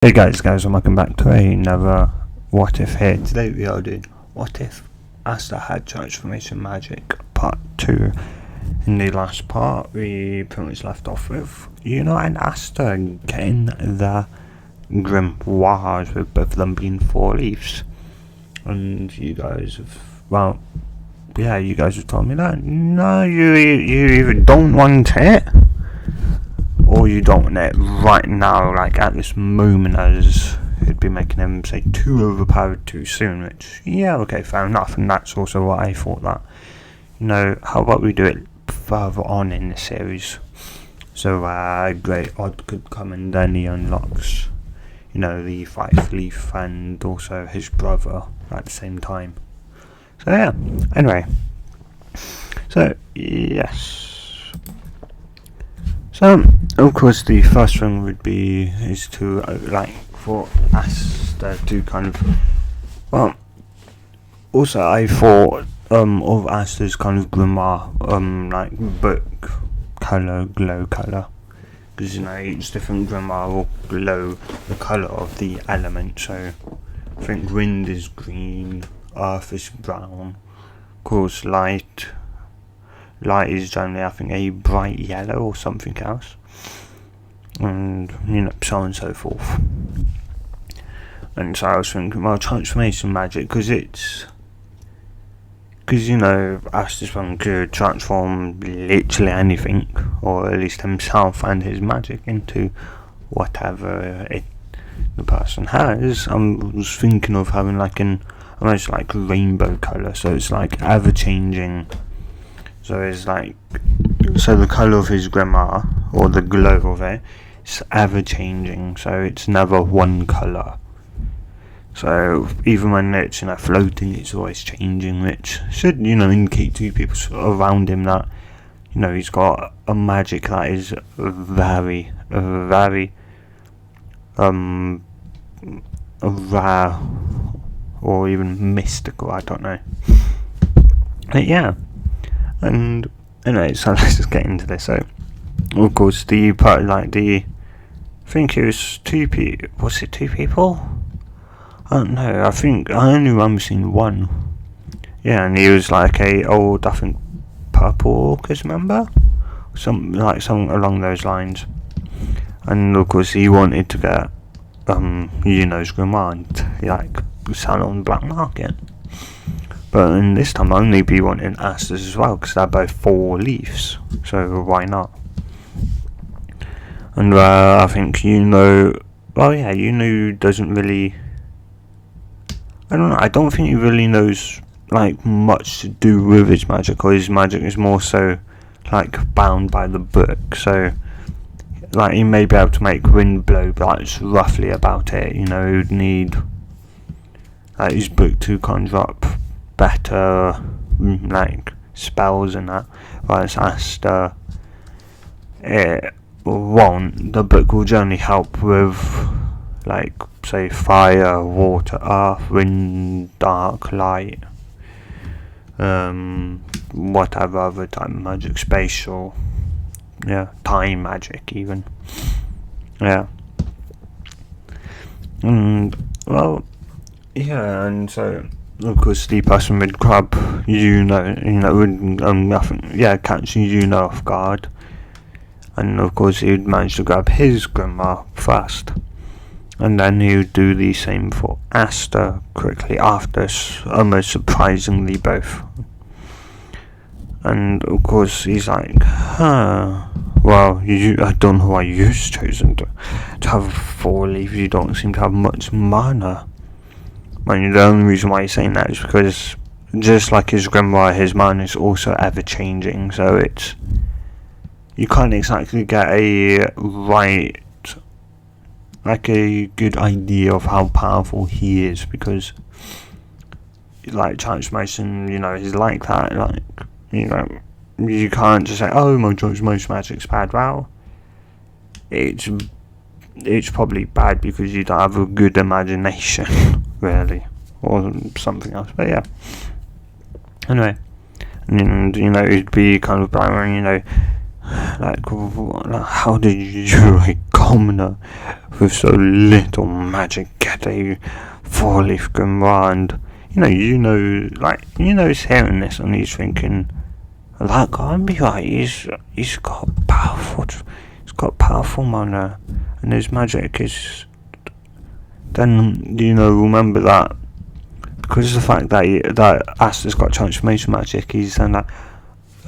Hey guys, and welcome back to another What If here. Today we are doing What If Asta had Transformation Magic Part 2. In the last part, we pretty much left off with and Asta getting the grimoires, with both of them being 4 leaves. And you guys have, you guys have told me that, no, you either don't want it, or you don't want it right now, like at this moment, as it'd be making him say too overpowered too soon, which, yeah, okay, fair enough, and that's also what I thought that, how about we do it further on in the series, so Great Odd could come and then he unlocks, the 5 leaf and also his brother at the same time. So yeah, anyway, so yes. So, of course, the first thing would be is to for Asta to kind of, also I thought of Asta's kind of grimoire, book color, glow color, because each different grimoire will glow the color of the element. So I think wind is green, earth is brown, of course light is generally, I think, a bright yellow or something else, and so on and so forth. And so I was thinking, well, transformation magic, because Asta's one could transform literally anything, or at least himself and his magic, into whatever the person has. I was thinking of having almost like rainbow colour, so it's like ever changing. So it's so the colour of his grimoire, or the glow of it, is ever changing, so it's never one colour. So even when it's floating, it's always changing, which should indicate to people around him that he's got a magic that is very, very rare, or even mystical. I don't know, but yeah. And anyway, so let's just get into this. So, of course, the part, I think it was 2 people. Was it 2 people? I don't know. I think I only remember seeing one. Yeah, and he was like a old, I think, purple Orcus member, something along those lines. And of course, he wanted to get grimoire and sell it on the black market. But in this time, only be wanting Asters as well, because they're both 4 leaves, so why not? And I think doesn't really, I don't know, I don't think he really knows much to do with his magic, or his magic is more so bound by the book. So he may be able to make wind blow, but that's roughly about it. He'd need his book to conjure up better spells and that, whereas Asta, it won't. The book will generally help with say fire, water, earth, wind, dark, light, whatever other type of magic, spatial, time magic even, and and so of course the person would grab would catch off guard, and of course he would manage to grab his grimoire first, and then he would do the same for Asta quickly after, almost surprisingly both. And of course he's like, well, I don't know why you've chosen to have 4 leaves. You don't seem to have much mana. And the only reason why he's saying that is because, just like his grimoire, his mana is also ever changing, so you can't exactly get a good idea of how powerful he is, because transformation, is like that, you can't just say, oh, my most magic's bad. Well, it's probably bad because you don't have a good imagination, really, or something else. But yeah, anyway, and it'd be kind of boring, how did you commoner with so little magic get a 4-leaf grimoire, and he's hearing this and he's thinking, that can't be right. He's got powerful mana, and his magic is. Then remember that because of the fact that Asta's got transformation magic, he's then like,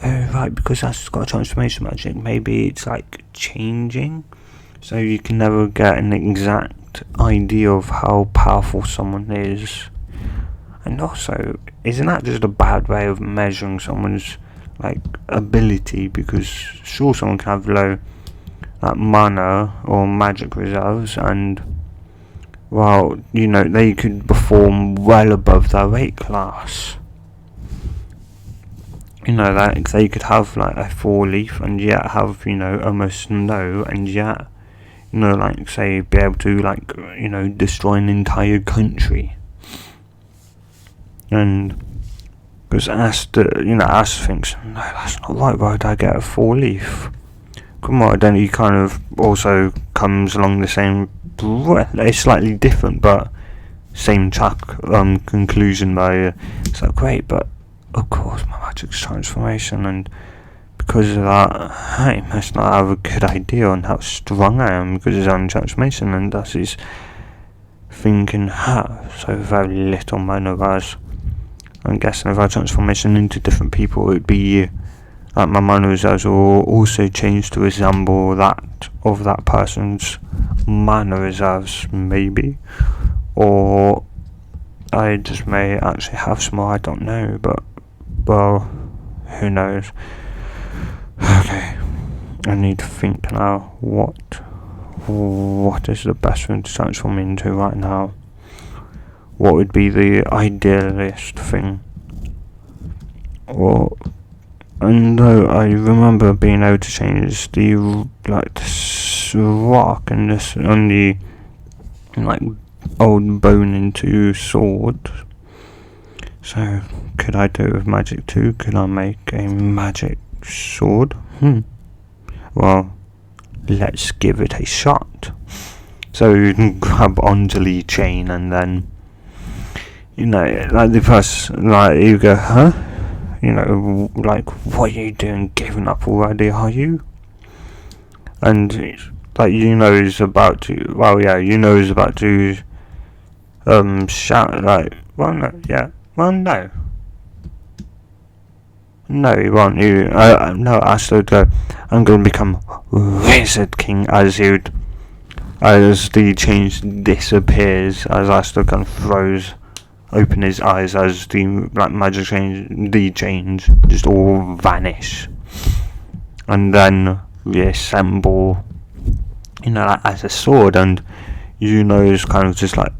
oh right, because Asta's got transformation magic, maybe it's like changing, so you can never get an exact idea of how powerful someone is. And also, isn't that just a bad way of measuring someone's ability? Because sure, someone can have low mana or magic reserves, and they could perform well above their weight class. They could have a 4-leaf and yet have almost no, and yet say be able to destroy an entire country. And because Asta thinks, no, that's not right. Why would I get a 4-leaf? Grimoire, then he kind of also comes along the same breath. It's slightly different, but same track conclusion. By it's like, great, but of course my magic's transformation, and because of that, I must not have a good idea on how strong I am because of his own transformation, and thus he's thinking, so very little mana as. I'm guessing if I transformation into different people, it would be my mana reserves will also change to resemble that of that person's mana reserves, maybe. Or I just may actually have some more, I don't know, but, well, who knows. Okay, I need to think now, what is the best thing to transform into right now? What would be the idealist thing? And I remember being able to change the rock and the old bone into sword. So could I do it with magic too? Could I make a magic sword? Well, let's give it a shot. So you can grab onto the chain and then the person you go, huh? What are you doing? Giving up already, are you? And he's about to. He's about to shout no, he won't. No, Asta would go, I'm going to become Wizard King, as the change disappears, as Asta kind of throws open his eyes as the magic change just all vanish, and then reassemble as a sword, and is kind of just like,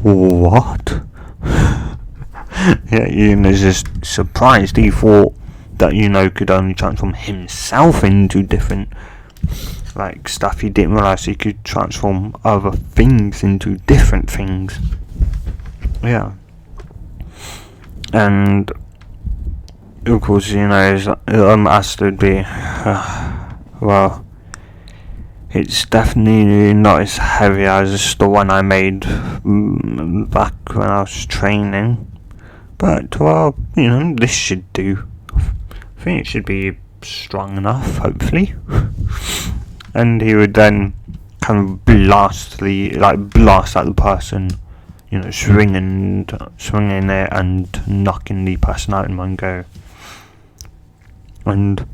what? Yeah, just surprised. He thought that could only transform himself into different stuff. He didn't realise he could transform other things into different things. Yeah, and of course, Asta would be, well, it's definitely not as heavy as the one I made back when I was training, but, well, this should do. I think it should be strong enough, hopefully. And he would then kind of blast at the person, swinging it and knocking the person out in one go. And,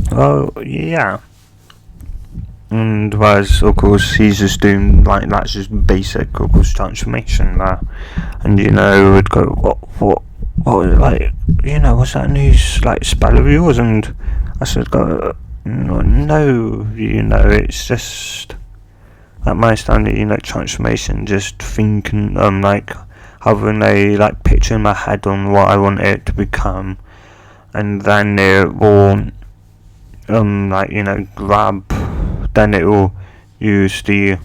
well, yeah. And whereas, of course, he's just doing, that's just basic, of course, transformation there. And, would go, what, what's that new, spell of yours? And I said, go, no, it's just, my standard, transformation, just thinking, having a, picture in my head on what I want it to become, and then it will, grab, then it will use the,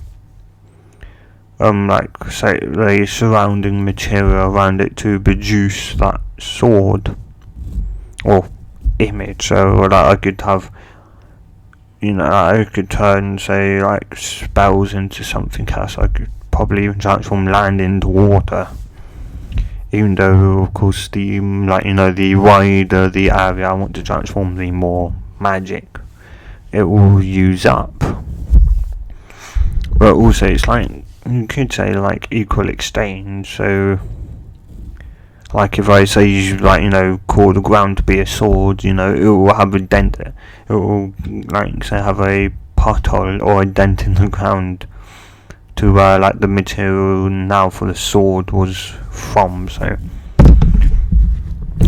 say, the surrounding material around it to produce that sword, or image, so that I could have, you know, I could turn, say, like, spells into something else. I could probably even transform land into water. Even though, of course, the, like, you know, the wider the area I want to transform, the more magic it will use up. But also, it's like, you could say, like, equal exchange. So, like, if I say, like, you know, call the ground to be a sword, you know, it will have a dent. It will, like, say, have a pothole or a dent in the ground to where, like, the material now for the sword was from. So,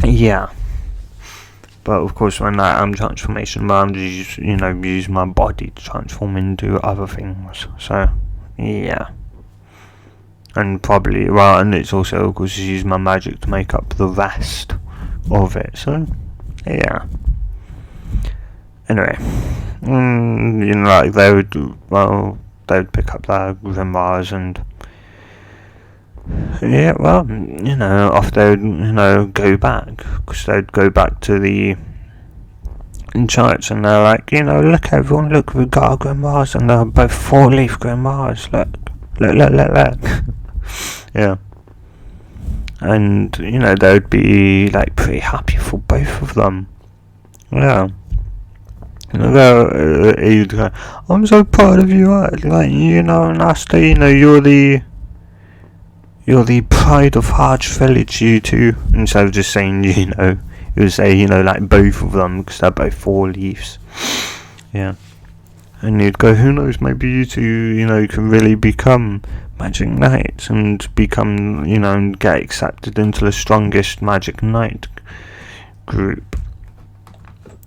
yeah. But of course, when I am transformation, I'm just, you know, use my body to transform into other things. So, yeah. And probably, well, and it's also, of course, use my magic to make up the rest of it. So, yeah. Anyway, you know, like, they would pick up their grimoires and, yeah, well, you know, off they would, you know, go back, because they'd go back to the church, and they're like, you know, look everyone, look, we've got our grimoires, and they're both 4-leaf grimoires, look. Yeah. And, you know, they would be, like, pretty happy for both of them. Yeah. He'd go, I'm so proud of you, like, you know, and Asta, you know, you're the pride of Harch Village, you two. Instead of just saying, you know, it would say, you know, like, both of them, because they're both 4 leaves. Yeah. And you'd go, who knows, maybe you two, you know, can really become magic knights and become, you know, and get accepted into the strongest magic knight group.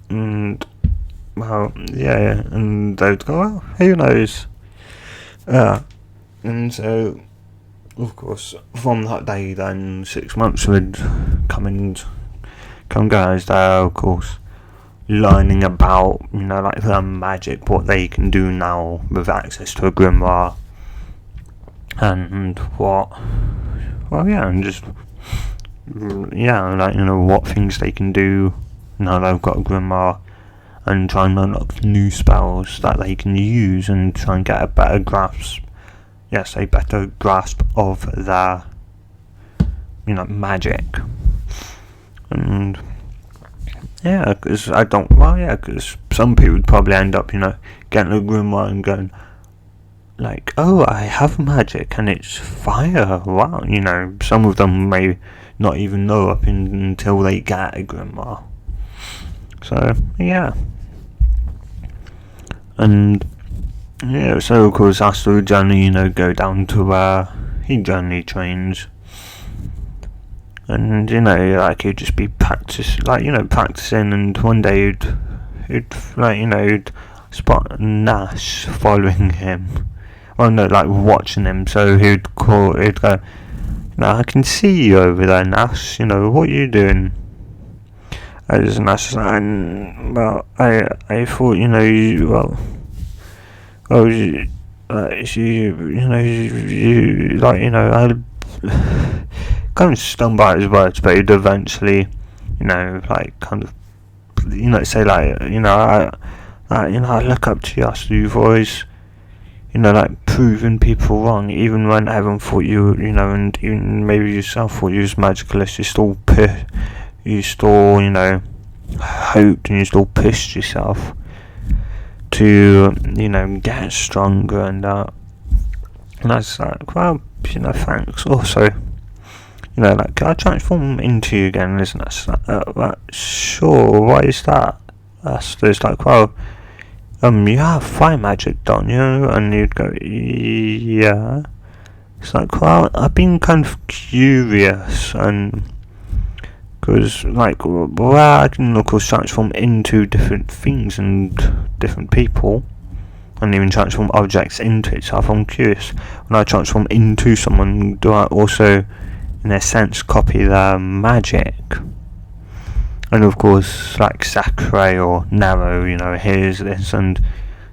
And, well, yeah, and they'd go, well, who knows. And so, of course, from that day, then 6 months would come guys there, of course, learning about, you know, like, their magic, what they can do now with access to a grimoire, and and just, yeah, like, you know, what things they can do now they've got a grimoire, and try and unlock new spells that they can use, and try and get a better grasp of their, you know, magic. And yeah, because some people would probably end up, you know, getting a grimoire and going, like, oh, I have magic and it's fire, wow, you know, some of them may not even know until they get a grimoire. So, yeah. And, yeah, so of course Asta would generally, you know, go down to where he generally trains. And, you know, like, he'd just be practicing, and one day he'd spot Nash following him. Well, no, like, watching him, so he'd go, no, I can see you over there, Nash, you know, what are you doing? As Nash, well, I thought, you know, you I kind of stunned by his words, but he'd eventually, you know, like, kind of, you know, say, like, you know, I look up to you, Asta, you've always, you know, like, proving people wrong, even when everyone thought you, you know, and even maybe yourself thought you was magicalist, you still, you know, hoped, and you still pushed yourself to, you know, get stronger, and I was like, well, you know, thanks. Also, you know, like, can I transform into you again? Isn't it? Like, sure. Why is that? It's like, well, you have fire magic, don't you? And you'd go, yeah. It's like, well, I've been kind of curious, and because, like, well, I can, of course, transform into different things and different people, and even transform objects into itself. I'm curious, when I transform into someone, do I also, in a sense, copy their magic? And of course, like, Sakurai or Naro, you know, hears this, and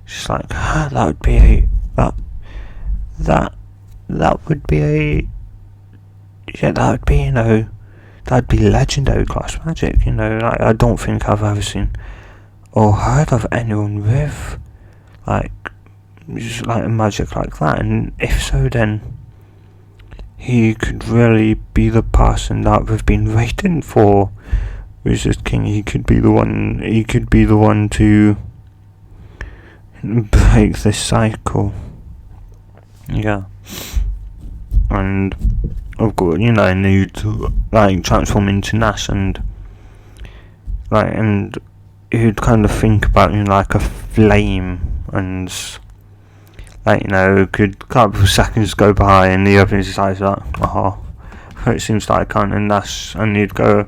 she's like, that would be you know, that'd be legendary class magic, you know, like, I don't think I've ever seen or heard of anyone with like just like magic like that, and if so, then he could really be the person that we've been waiting for. Wizard King. He could be the one. He could be the one to break this cycle. Yeah, and of course, you know, need to like transform into Nash, and you'd kind of think about, you know, like a flame, and like, you know, could a couple of seconds go by and he opens his eyes like, oh, it seems like I can't, and Nash, and you'd go,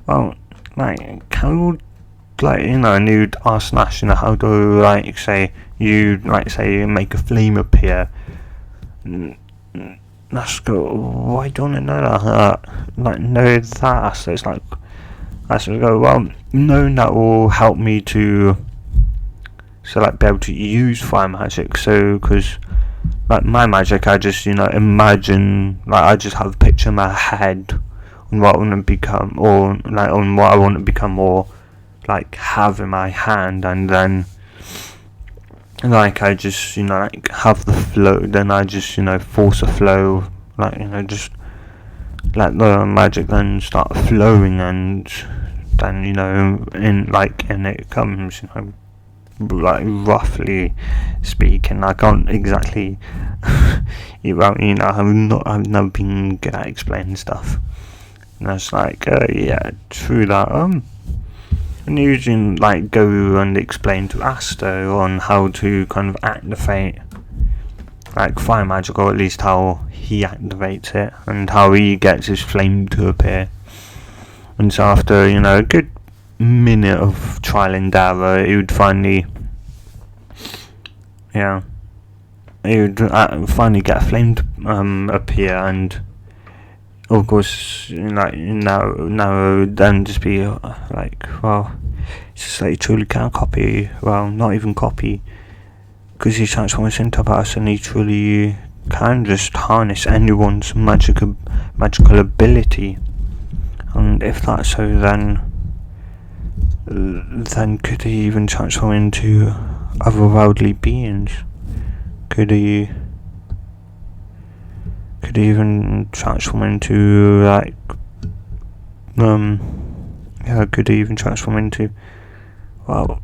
well, like, how, like, you know, and you'd ask Nash, you know, how do, like, say, you, like, say, make a flame appear, Nash go, why don't I know that, like, know that, so it's like, Nash would go, well, knowing that will help me to, so, like, be able to use fire magic, so, because, like, my magic, I just, you know, imagine, like, I just have a picture in my head on what I want to become, or like on what I want to become, or like have in my hand, and then like I just, you know, like have the flow, then I just, you know, force a flow, like, you know, just let the magic then start flowing, and then, you know, and it comes, you know, like roughly speaking, I can't exactly you know, I've never been good at explaining stuff. And I was like, yeah, true that. And using, like, go and explain to Asta on how to kind of activate, like, fire magic, or at least how he activates it, and how he gets his flame to appear. And so after, you know, a good minute of trial and error, he would finally, yeah, he would finally get a flame to appear, and of course, like, now then just be like, well, it's just like, he truly can't copy, well, not even copy, because he transforms into a person, he truly can just harness anyone's magical ability, and if that's so, then could he even transform into otherworldly beings? Could he even transform into, like, could he even transform into, well,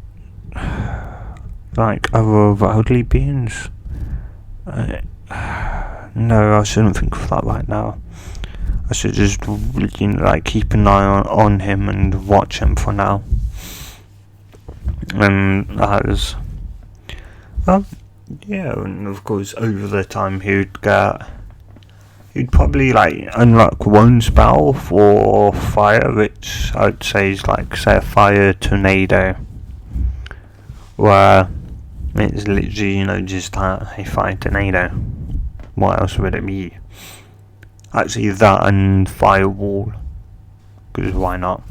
like, otherworldly beings? No, I shouldn't think of that right now. I should just, you know, like, keep an eye on him and watch him for now. And as, well, yeah, and of course, over the time he'd probably, like, unlock one spell for fire, which I'd say is, like, say, a fire tornado, where it's literally, you know, just a fire tornado. What else would it be? Actually, that and firewall, because why not?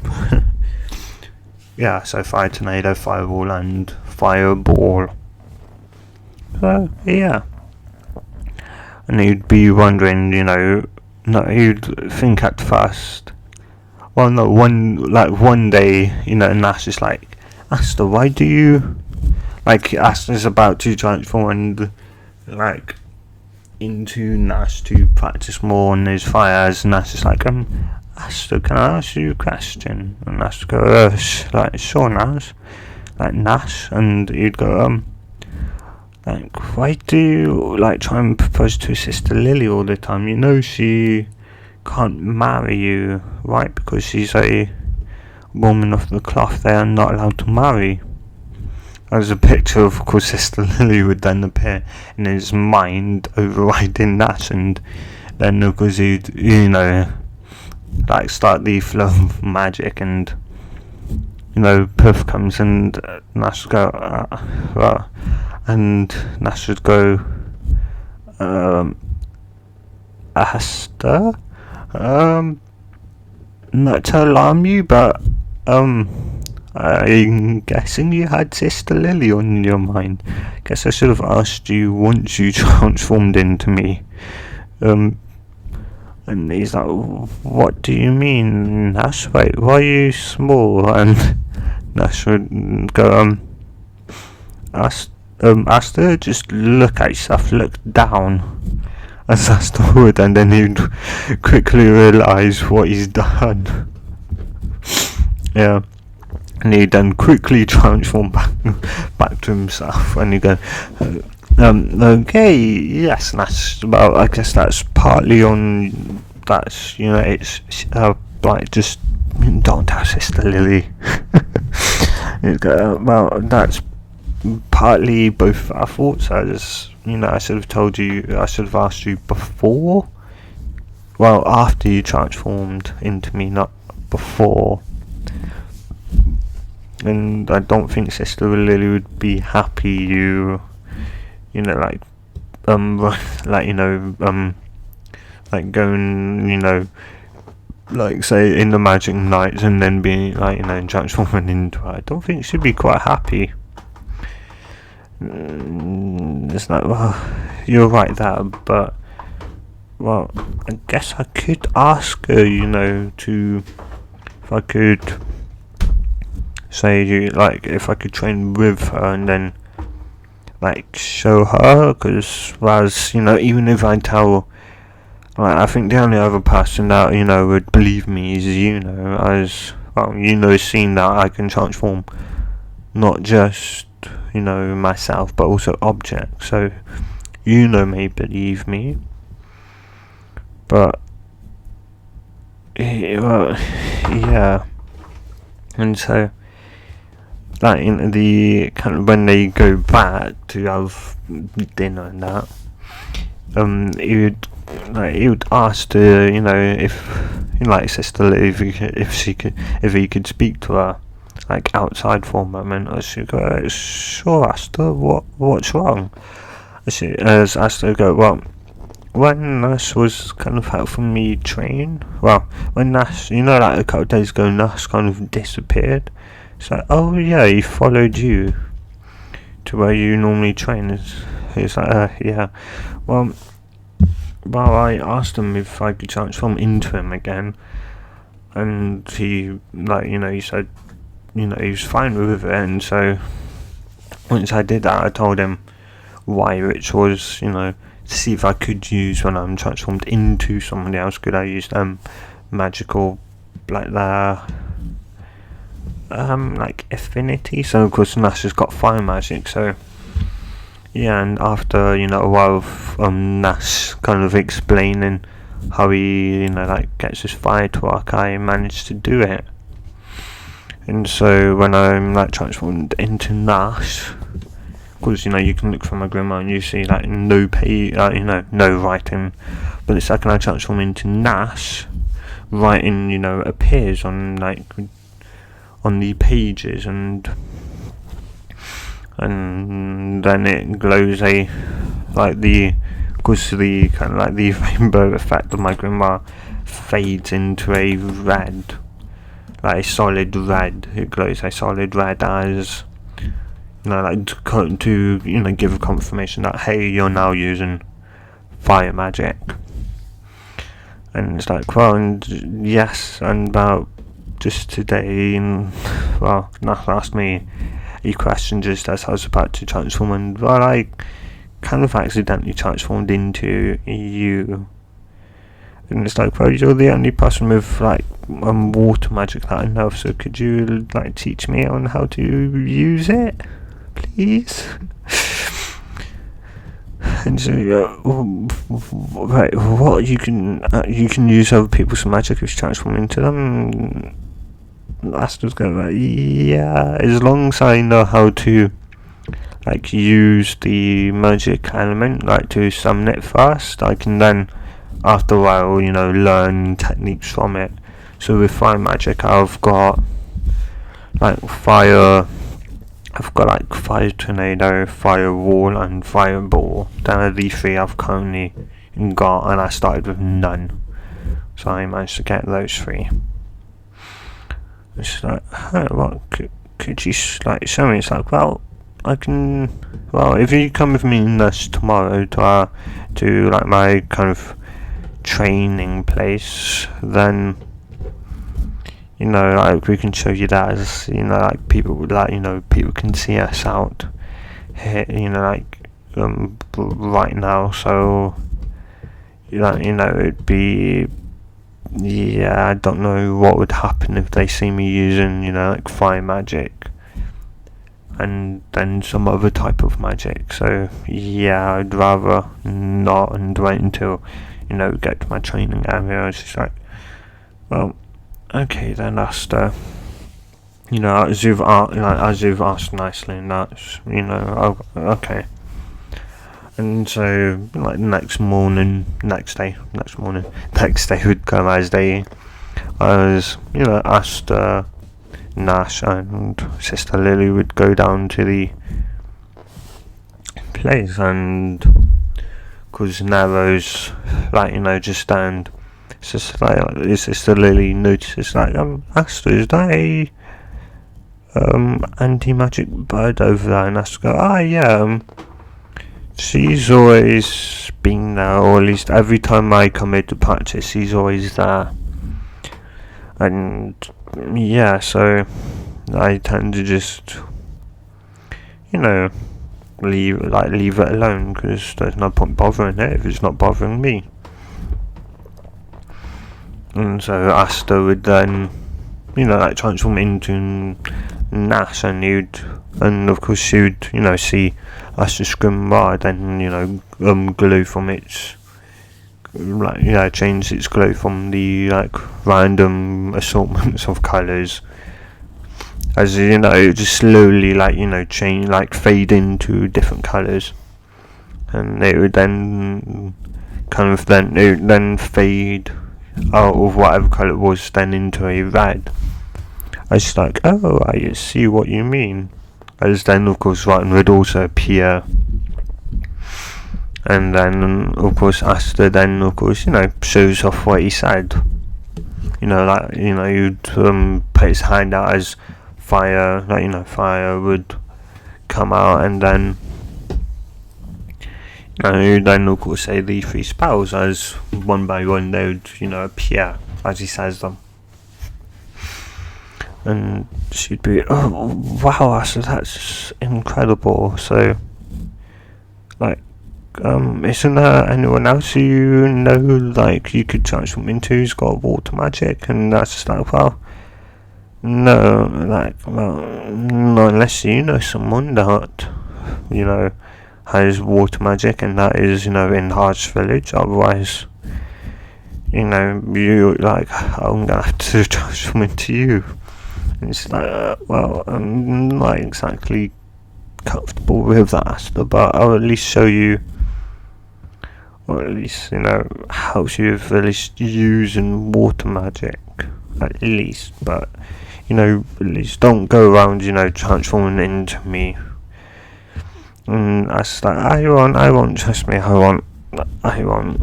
Yeah, so fire tornado, firewall, and fireball. So, yeah. And you'd be wondering, you know, no, you'd think at first, well, no, one day, you know, Nash is like, Asta, why do you, like, Asta's about to transform and, like, into Nash to practice more on his fires, and Nash is like, Asta, can I ask you a question? And Nash go, like, sure, Nash, like, Nash, and you'd go, like, why do you, like, try and propose to Sister Lily all the time? You know she can't marry you, right? Because she's a woman of the cloth. They are not allowed to marry. As a picture of course, Sister Lily would then appear in his mind, overriding Nash, and then of course he'd, you know, like, start the flow of magic, and, you know, Puff comes, and Nash would go, well, and Nash would go, Asta, not to alarm you, but, I'm guessing you had Sister Lily on your mind. Guess I should have asked you once you transformed into me. And he's like, what do you mean, Nash? Wait, why are you small? And Nash would go, Asta, just look at yourself, look down. As Asta would, and then he'd quickly realise what he's done. Yeah. And he'd then quickly transform back to himself, and he'd go, okay, yes, that's, well, I guess that's partly on, that's, it's, like, just, don't tell Sister Lily. He'd go, well, that's partly both our thoughts, as, I should have told you, I should have asked you before, well, after you transformed into me, not before. And I don't think Sister Lily would be happy you like going, like, say, in the Magic Nights and then being, like, transforming into her. I don't think she'd be quite happy. It's like, well, you're right there, but, well, I guess I could ask her, to, if I could say, if I could train with her and then, like, show her, because, whereas, even if I tell, like, I think the only other person that, would believe me is, as, well, seeing that I can transform not just, myself, but also objects, so, may believe me, but, well, yeah, and so, like, the kind of, when they go back to have dinner and that, he would ask her, if, like, Sister Lily, if he could speak to her, like, outside for a moment. I should go, sure, Asta, what's wrong? As Asta go, well, when Nash was kind of helping me train, well, when Nash, like, a couple of days ago, Nash kind of disappeared. It's like, oh yeah, he followed you to where you normally train. He's like, yeah. Well, I asked him if I could transform into him again, and he, like, he said, he was fine with it, and so once I did that, I told him why, which was, to see if I could use, when I'm transformed into somebody else, could I use magical, like, like, affinity. So of course Nash has got fire magic, so yeah, and after, a while of Nash kind of explaining how he, like, gets his fire to work, I managed to do it. And so when I'm, like, transformed into Nash, because, you can look from my grimoire and you see, like, no no writing, but the second I transform into Nash, writing, appears on, like, on the pages, and then it glows because the kind of, like, the rainbow effect of my grimoire fades into a red, like a solid red. It glows a solid red as, like, to give a confirmation that, hey, you're now using fire magic. And it's like, well, and yes, and about just today, well, Nash asked me a question just as I was about to transform, and, well, I kind of accidentally transformed into you. And it's like, well, you're the only person with, like, water magic that I know, so could you, like, teach me on how to use it, please? And so, right, what, you can use other people's magic if you transform into them? Asta's going, like, yeah, as long as I know how to, like, use the magic element, like, to summon it first, I can then, after a while, learn techniques from it. So with fire magic, I've got, like, fire tornado, fire wall, and fireball. Then are the three I've currently got, and I started with none, so I managed to get those three. It's like, hey, what could you, like, show me? It's like, well, I can, well, if you come with me tomorrow to like, my kind of training place, then you know, like we can show you that as, you know, like people would like, you know, people can see us out here, you know, like right now. So you know, it'd be, yeah, I don't know what would happen if they see me using, you know, like fire magic and then some other type of magic. So yeah, I'd rather not and wait until, you know, get to my training area. It's just like, well, okay then, Asta. You know, as you've asked nicely, and that's, you know, okay. And so, like, next day would come as I was, you know, Asta, Nash, and Sister Lily would go down to the place, and because Narrow's, like, you know, just stand. It's just like, Sister Lily notices, like, Asta, is that a anti-magic bird over there? And Asta go, yeah, she's always been there, or at least every time I come here to practice, she's always there. And yeah, so I tend to just, you know, leave it alone, because there's no point bothering it if it's not bothering me. And so Asta would then, you know, like, transform into Nash, and of course she would, you know, see Asta's grimoire, then, you know, glow from its, like, you know, change its glow from the, like, random assortments of colours, as, you know, just slowly, like, you know, change, like, fade into different colours, and it would then then fade out of whatever colour it was, then into a red. I was like, oh, I see what you mean. As then, of course, Rotten would also appear, and then, of course, Asta then, of course, you know, shows off what he said. You know, like, you know, you'd put his hand out as fire, like, you know, fire would come out, and then, you know, you'd then, of course, say the 3 spells as one by one they would, you know, appear as he says them. And she'd be, oh wow, Asta, that's incredible. So, like, isn't there anyone else you know, like, you could transform into who's got water magic? And that's just like, well, no, like, well, not unless you know someone that, you know, has water magic, and that is, you know, in Heart's Village. Otherwise, you know, you, like, I'm gonna have to transform into you. And it's like, well, I'm not exactly comfortable with that, Asta, but I'll at least show you, or at least, you know, helps you with at least using water magic, at least. But, you know, at least don't go around, you know, transforming into me. And I was like, I want, trust me, I want,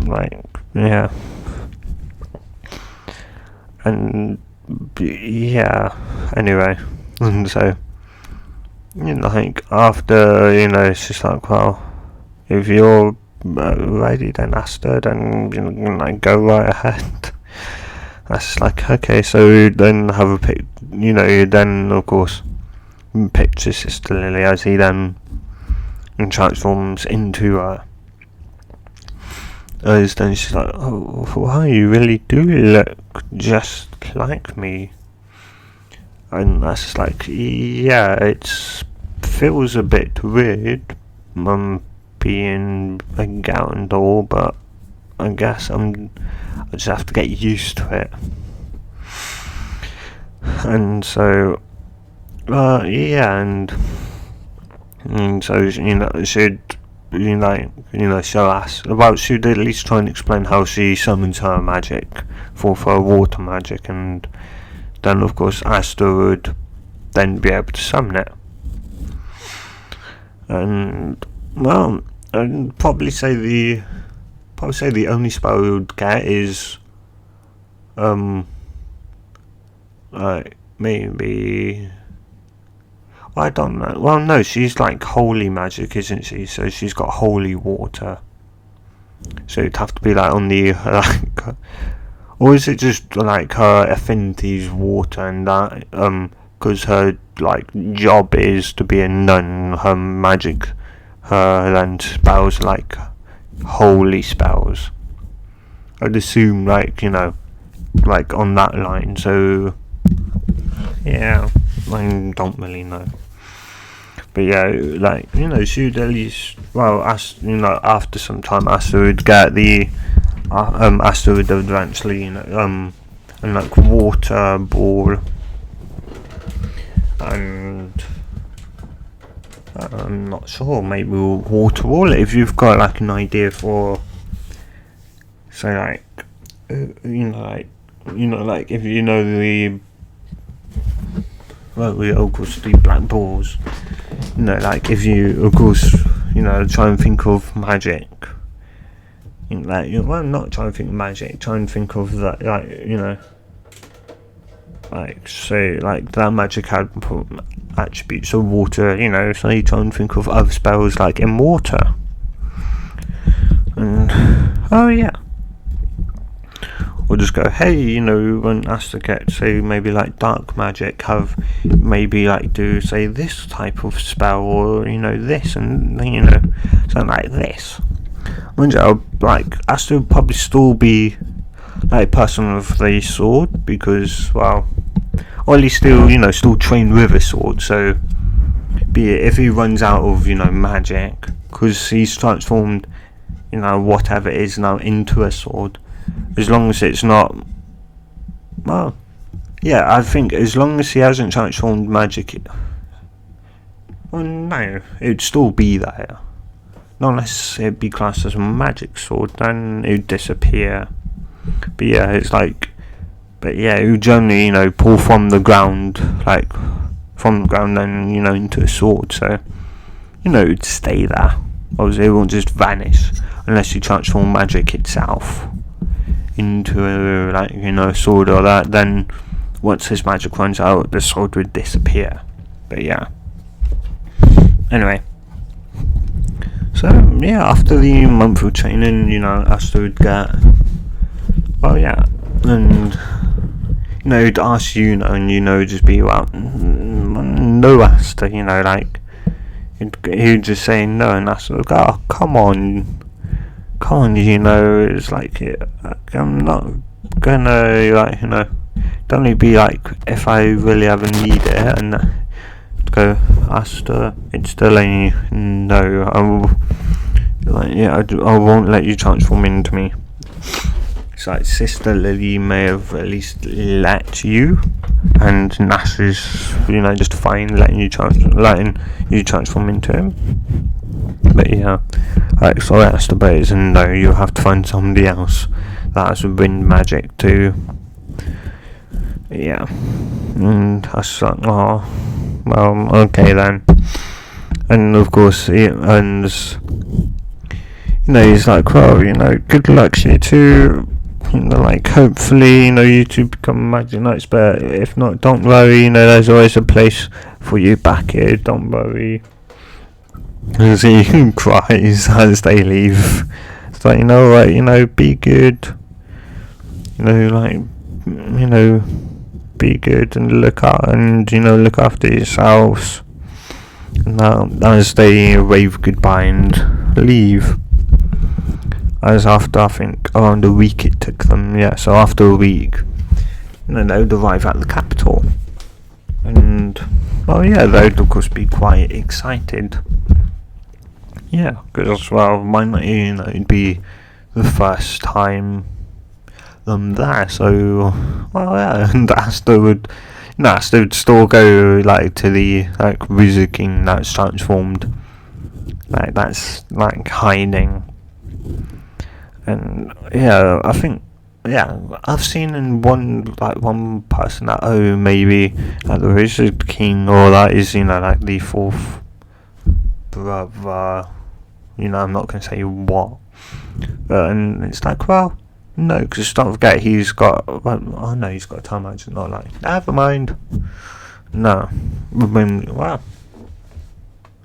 like, yeah. And yeah, anyway, and so, you know, like, after, you know, it's just like, well, if you're ready, then Asta, then, you know, like, go right ahead. That's like, okay, so then have a pic, you know, you then, of course, picture Sister Lily as he then transforms into her. As then she's like, oh wow, you really do look just like me. And that's just like, yeah, it feels a bit weird, being a gout and all, but I guess I just have to get used to it. And so, yeah, and so, you know, she'd, you know, she'll ask about, she'd at least try and explain how she summons her magic for water magic, and then, of course, Asta would then be able to summon it. And, well, I'd probably say the only spell we would get is, like, maybe, I don't know. Well, no, she's like holy magic, isn't she? So she's got holy water. So it'd have to be like on the like or is it just like her affinities water and that? Because her like job is to be a nun. Her magic, her and spells like holy spells. I'd assume like like on that line. So yeah, I don't really know. But yeah, like she'd at least after some time, Asta would get the Asta would eventually and like water ball, and I'm not sure, maybe water ball if you've got like an idea for, so like like if the we of course do black balls, like if you of course try and think of magic, well, not try and think of magic, try and think of that, like say like that magic had attributes of water, so you try and think of other spells like in water, and oh yeah. Or just go, hey, when Asta gets, say, maybe like dark magic, have maybe like do, say, this type of spell, or, this, and, something like this. Like, Asta would probably still be, like, person with the sword, because, well, or at least still trained with a sword, so, be it if he runs out of, magic, because he's transformed, whatever it is now into a sword, as long as it's not, well, yeah, I think as long as he hasn't transformed magic, well, no, it'd still be there. Not unless it'd be classed as a magic sword, then it'd disappear. But yeah, it's like, it would generally, pull from the ground, like, from the ground then, into a sword, so, it'd stay there. Obviously, it won't just vanish, unless you transform magic itself into a sword or that, then once his magic runs out, the sword would disappear. But yeah. Anyway. So yeah, after the month of training, Asta would get, well yeah, and he'd ask and just be no Asta, like he'd just say no, and Asta would go, oh, come on, it's like, I'm not gonna, don't be like, if I really ever need it, and go, Asta, it's delaying, no, I will, I won't let you transform into me. It's like Sister Lily may have at least let you, and Nash is, just fine letting you transform into him. But yeah, like, so that's the base, and no, you have to find somebody else that has wind magic too. Yeah, and I was like, oh, well, okay then. And of course, he's like, well, good luck to you two. Like, hopefully, you two become magic knights, but if not, don't worry, there's always a place for you back here, don't worry. And he cries as they leave. It's like, be good. Be good and look after yourselves. And as they wave goodbye and leave. As after, I think, around a week it took them, yeah, so after a week, they would arrive at the capital. And, well, yeah, they would, of course, be quite excited. Yeah, because, well, it'd be the first time them there, so, well, yeah, and Asta would still go, like, to the, like, Wizard King that's transformed, like, that's, like, hiding. And yeah, I think, yeah, I've seen in one person that, maybe like the Wizard King, or that is, like the fourth brother, I'm not going to say what, and it's like, well, no, because don't forget he's got, he's got a time agent, not like, never mind, no, well,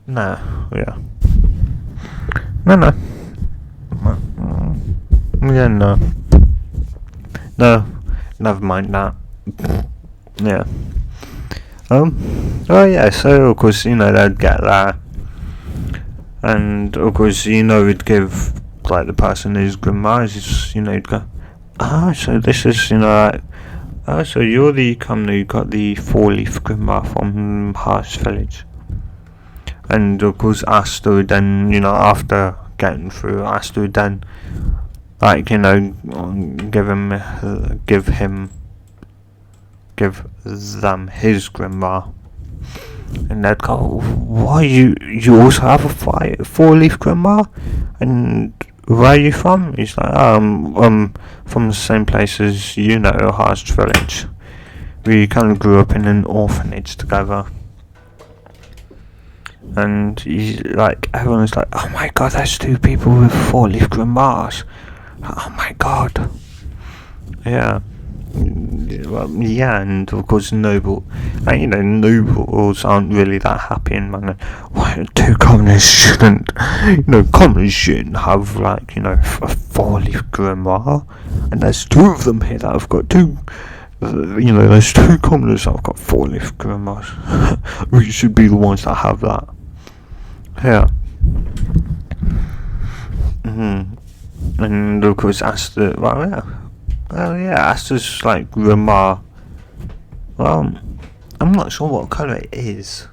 no, yeah, no. Yeah, no. No, never mind that. Yeah. Oh yeah, so of course, they'd get that. And of course, it'd give, like, the person his grimoires, he'd go, so this is, so you're the company who got the 4-leaf grimoire from Harsh Village. And of course, Asta would then, after getting through, Asta would then, like, give them his grimoire. And they'd go, why, you also have a 4-leaf grimoire? And where are you from? He's like, from the same place as Harsh Village. We kind of grew up in an orphanage together. And he's like, everyone's like, oh my god, there's 2 people with 4-leaf grimoires. Oh my god. Yeah. Well, yeah, and of course nobles aren't really that happy in manga. Why 2 commoners shouldn't have, like, a 4-leaf grimoire, and there's 2 of them here that have got 2. There's 2 commoners that have got 4-leaf grimoires. We should be the ones that have that. Yeah. And of course Asta, Asta's, like, grimoire. Well, I'm not sure what colour it is.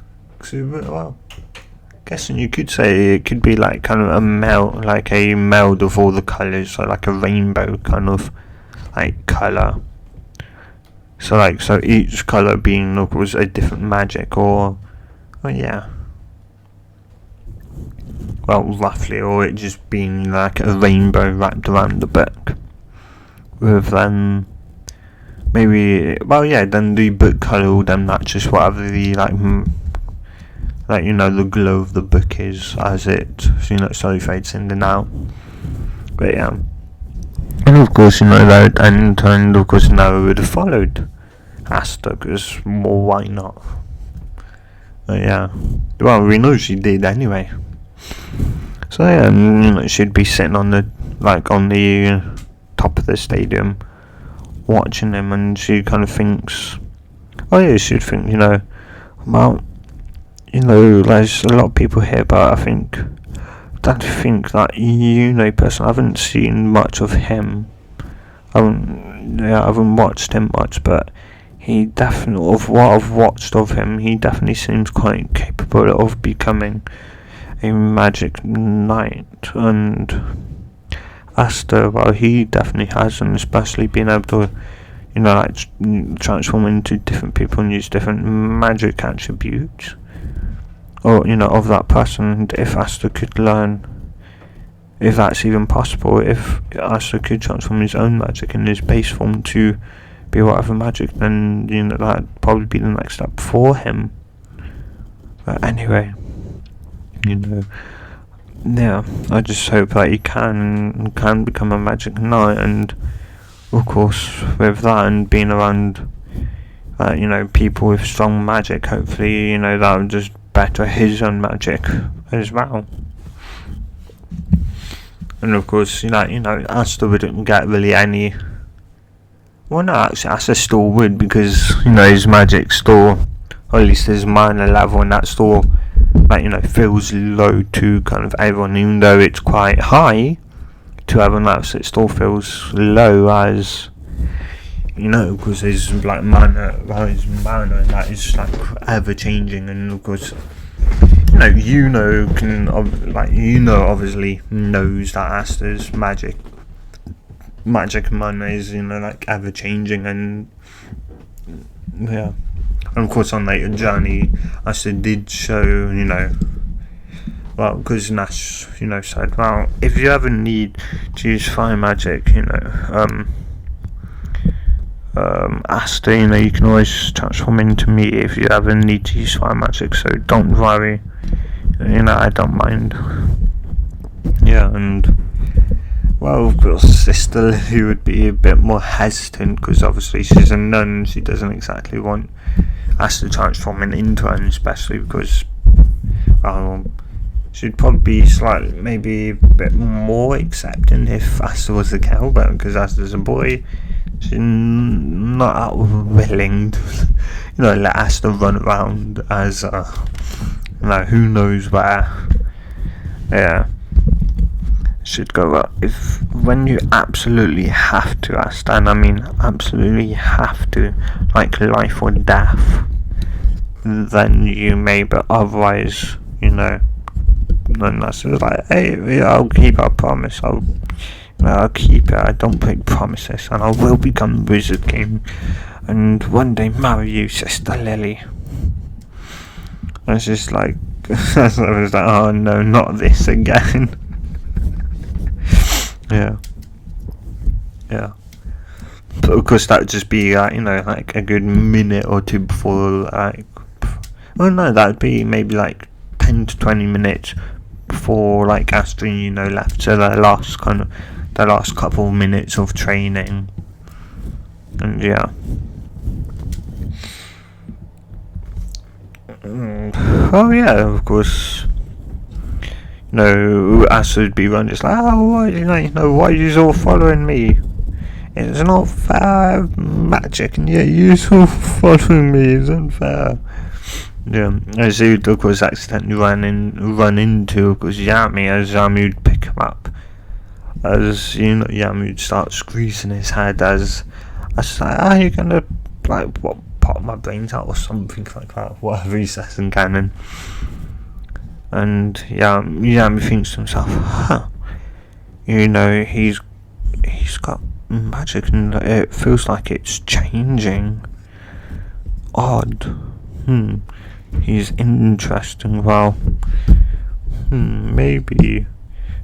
Guessing you could say it could be like kind of a meld of all the colours, so like a rainbow kind of like colour. So each colour being, of course, a different magic, or yeah. Well, roughly, or it just being like a rainbow wrapped around the book. With then then the book colour will then match just whatever the the glow of the book is as it slowly fades in and out. But yeah, and of course that and of course now we would have followed Asta, because why not? But yeah, well, we know she did anyway. So yeah, she'd be sitting on the top of the stadium watching him, and she kind of thinks, she'd think, well, there's a lot of people here, but I don't think that person, I haven't seen much of him. I haven't watched him much, but he definitely, of what I've watched of him, he definitely seems quite capable of becoming a magic knight. And Asta, well, he definitely has, and especially being able to, transform into different people and use different magic attributes, or of that person. And if Asta could learn, if that's even possible, if Asta could transform his own magic in his base form to be whatever magic, then that'd probably be the next step for him. But anyway, yeah, I just hope that he can become a magic knight, and of course with that and being around people with strong magic, hopefully that will just better his own magic as well. And of course Asta wouldn't get really any, well, no, actually Asta still would, because his magic still, or at least his minor level, and that still feels low to kind of everyone, even though it's quite high to everyone else. It still feels low, as because his mana, and that is ever changing, and of course obviously knows that Asta's magic mana is ever changing, and yeah. And of course on later journey, Asta did show, well, because Nash, said, well, if you ever need to use fire magic, Asta, you can always transform into me if you ever need to use fire magic, so don't worry, I don't mind. Yeah, and well, of course, Sister Lily would be a bit more hesitant, because obviously she's a nun, she doesn't exactly want Asta transforming into her, especially because she'd probably be maybe a bit more accepting if Asta was a girl, but because Asta's a boy, she's not that willing to, let Asta run around as, who knows where. Yeah. Should go up. When you absolutely have to, Asta, and I mean absolutely have to, like life or death, then you may, but otherwise, then that's like, hey, I'll keep our promise. I'll keep it. I don't break promises, and I will become Wizard King, and one day marry you, Sister Lily. And it's just like, I was like, oh no, not this again. Yeah. But of course, that would just be like a good minute or two before, that would be maybe like 10 to 20 minutes before Asta left. So the last couple of minutes of training, and yeah. Oh yeah, of course. Asta would be running just like, why are you all following me? It's not fair, magic, and yet you're all following me. It's unfair. Yeah, as he would of course accidentally run into of course Yami, as Yami would pick him up. As Yami would start squeezing his head as like, are you gonna pop my brains out or something like that, whatever he says in canon. And Yami thinks to himself, he's got magic and it feels like it's changing. Odd. He's interesting. Well, maybe,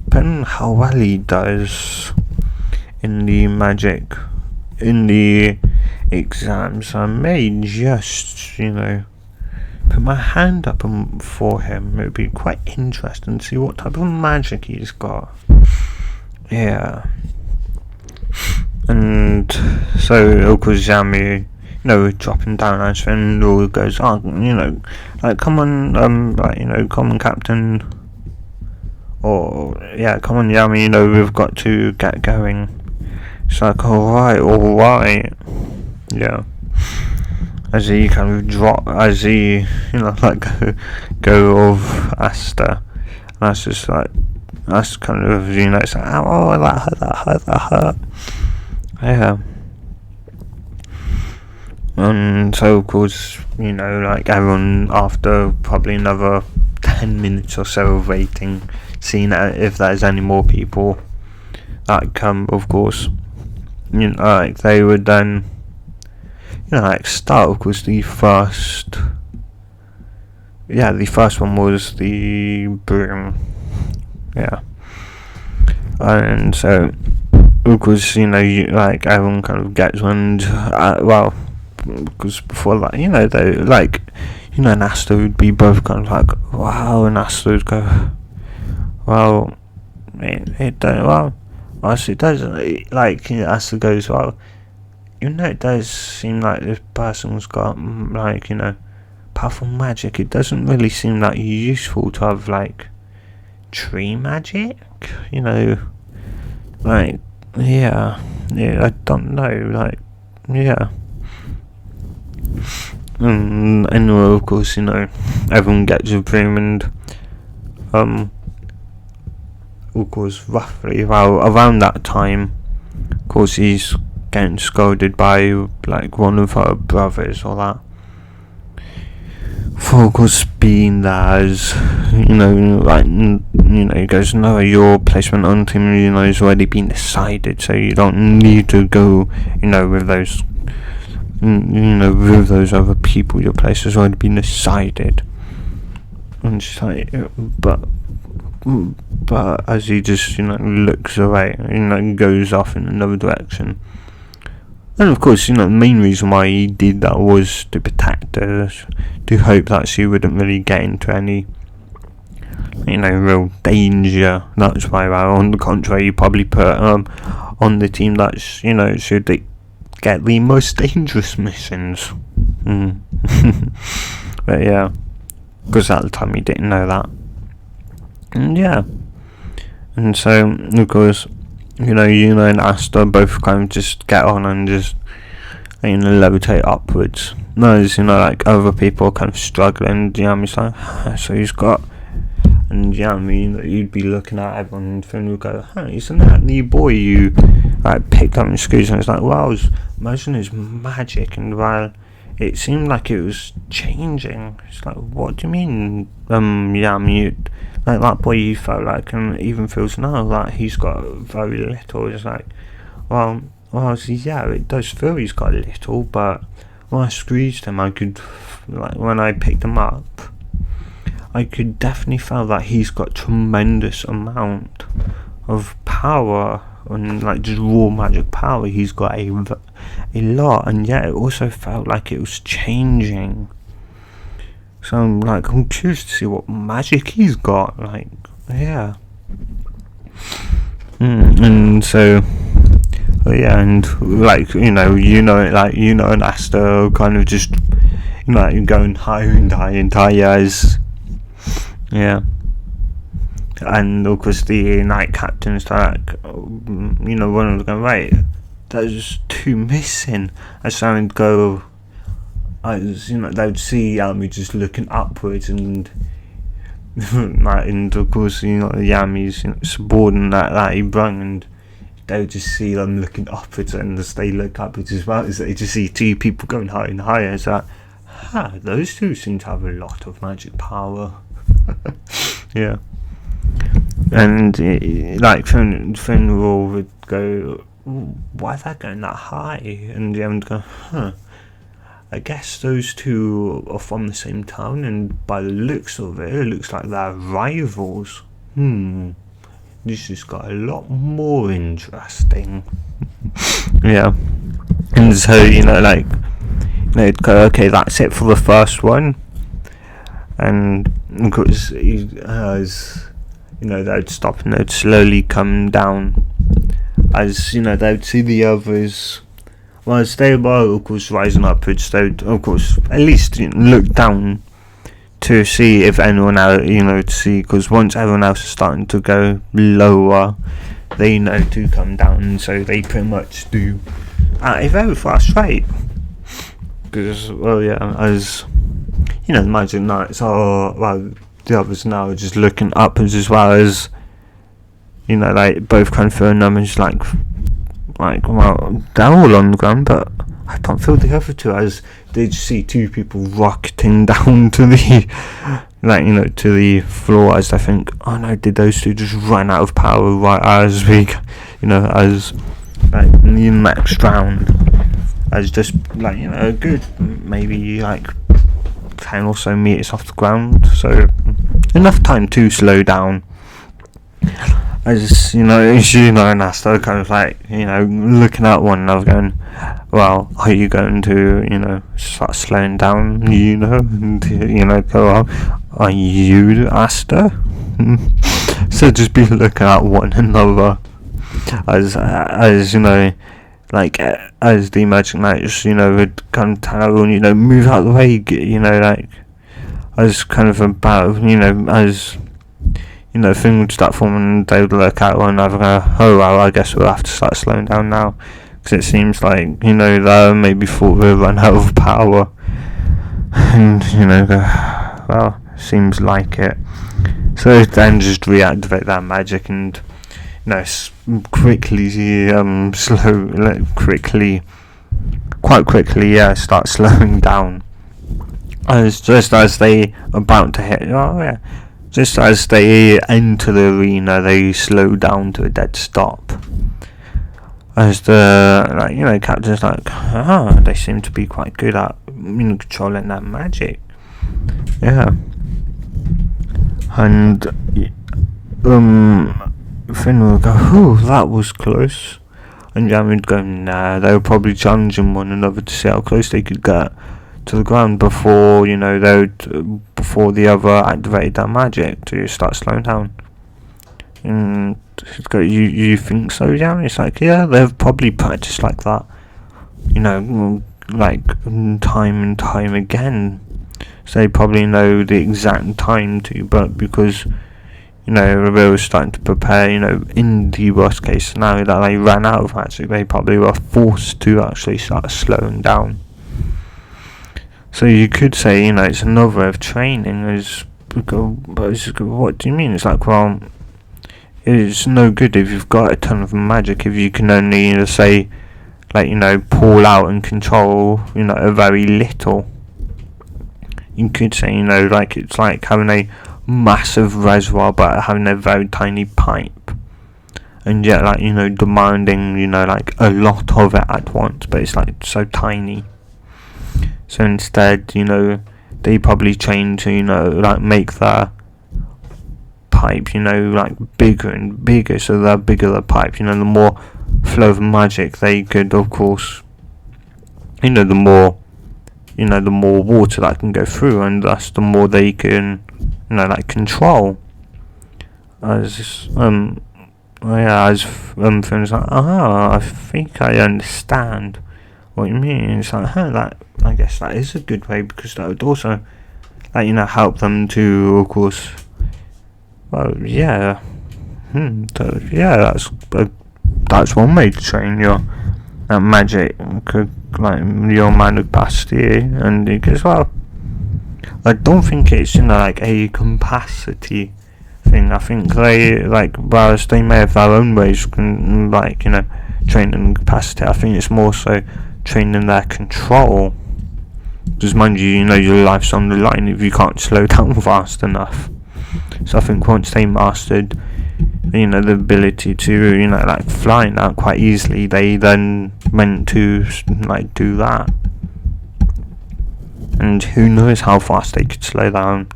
depending on how well he does in the magic, in the exams, I may just, put my hand up for him. It would be quite interesting to see what type of magic he's got. Yeah. And so, of course, Yami, dropping down and all goes, come on, come on, Captain. Or, come on, Yami, we've got to get going. It's like, alright. Yeah. As he kind of go of Asta. And that's just like, that's kind of, it's like, oh, that hurt. Yeah. And so, of course, everyone, after probably another 10 minutes or so of waiting, seeing if there's any more people that come, of course, they would then, start, of course, the first one was the broom. Yeah. And so, of course, everyone kind of gets one, because before that, and Asta would be both kind of like, wow, and Asta would go, well, it don't, well, actually it does, Asta goes, well, it does seem like this person's got, powerful magic. It doesn't really seem that useful to have, tree magic, yeah, I don't know, yeah. Anyway, of course, everyone gets a broom, and, of course, roughly, around that time, of course, he's getting scolded by, one of her brothers or that. For, of course, being there as, he goes, no, your placement on team, has already been decided, so you don't need to go, with those, with those other people. Your place has already been decided. And she's like, but as he just, looks away, goes off in another direction. And of course, the main reason why he did that was to protect her, to hope that she wouldn't really get into any, real danger. That's why, on the contrary, he probably put on the team that, should get the most dangerous missions. But yeah, because at the time he didn't know that. And yeah, and so, of course, and Asta both kind of just get on and just, levitate upwards. Whereas, like, other people kind of struggling, it's like, so he's got, and you'd be looking at everyone and Finn would go, isn't that the boy you, like, picked up in schools? And it's like, well, I was imagining his magic, and while it seemed like it was changing, it's like, what do you mean, like, that boy you felt like, and even feels now, like, he's got very little. It's like, well, it does feel he's got a little, but when I squeezed him, I could, like, when I picked him up, I could definitely feel that he's got tremendous amount of power, and, like, just raw magic power. He's got a lot, and yet it also felt like it was changing. So I'm curious to see what magic he's got. Like, yeah. And so, and like, and Asta kind of just, going higher and higher and higher as, and of course the night captain's like, one of them going, right, there's two missing, as someone go, as they would see Yami just looking upwards, and and of course Yami's subordinate that he brung, and they would just see them looking upwards, and as they look upwards as well, as they just see two people going higher and higher. It's like, those two seem to have a lot of magic power. Yeah. And Finn would go, why are they going that high? And the would go, I guess those two are from the same town, and by the looks of it, it looks like they're rivals. This has got a lot more interesting. Yeah. And so, they'd go, okay, that's it for the first one. And of course, they'd stop and they'd slowly come down. As, they'd see the others. Well, as they were, of course, rising upwards, they'd, of course, at least look down to see if anyone else, to see, because once everyone else is starting to go lower, they know to come down, so they pretty much do at a very fast rate. Because, as, the Magic Knights are, the others now are just looking upwards as well as, both kind of feel numbers like, well, they're all on the ground, but I don't feel the other two, as they just see two people rocketing down to the, to the floor, as they think, oh no, did those two just run out of power right as we, as, in the next round, as just, a good, maybe, 10 or so meters off the ground, so enough time to slow down. As and Asta kind of looking at one another, going, well, are you going to start slowing down, and go on, are you Asta? So just be looking at one another, as as the Magic Knights would kind of tell everyone, move out of the way, as kind of about, as thing would start forming, and they would look at one another and go, oh well, I guess we'll have to start slowing down now, because it seems like, they maybe thought we'll run out of power, and, go, well, seems like it. So then just reactivate that magic and, quite quickly, start slowing down. Just as they are about to hit, just as they enter the arena, they slow down to a dead stop. As the, captain's like, they seem to be quite good at, controlling that magic. Yeah. And, Finn will go, oh, that was close. And Jan would go, nah, they were probably challenging one another to see how close they could get to the ground before, before the other activated that magic to start slowing down. And he'd go, you think so, Jan? It's like, yeah, they've probably practiced like that, time and time again. So they probably know the exact time to, but because, they were starting to prepare, in the worst case scenario that they ran out of magic, they probably were forced to actually start slowing down. So you could say, it's another way of training. What do you mean? It's like, well, it's no good if you've got a ton of magic if you can only, say, like, pull out and control, a very little. You could say, like, it's like having a massive reservoir but having a very tiny pipe, and yet, like, demanding, like, a lot of it at once, but it's like so tiny. So instead, they probably train to, like, make the pipe, like, bigger and bigger, so the bigger the pipe, the more flow of magic they could, of course, the more water that can go through, and thus the more they can, like, control. As things like, I think I understand what you mean. It's like, that, I guess that is a good way, because that would also, like, help them to, of course, well, yeah, that's one way to train your magic, like, your mana capacity, and because, well, I don't think it's, like, a capacity thing. I think they, like, whereas they may have their own ways, like, training capacity, I think it's more so training their control. Because, mind you, your life's on the line if you can't slow down fast enough. So I think once they mastered, the ability to, like, fly now quite easily, they then meant to, like, do that. And who knows how fast they could slow down.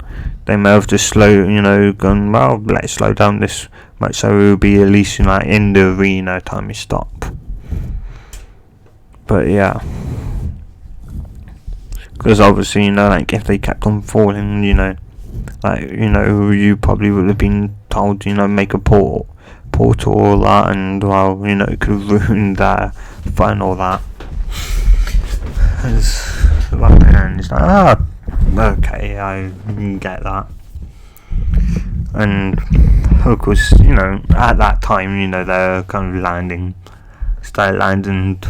They may have just gone, well, let's slow down this much, so it will be at least, in the arena time we stop. But yeah, because obviously, like, if they kept on falling, like, you probably would have been told, make a portal, all that, and, well, it could have ruined their fun, all that. It's like, okay, I get that. And, of course, at that time, they're kind of start landing,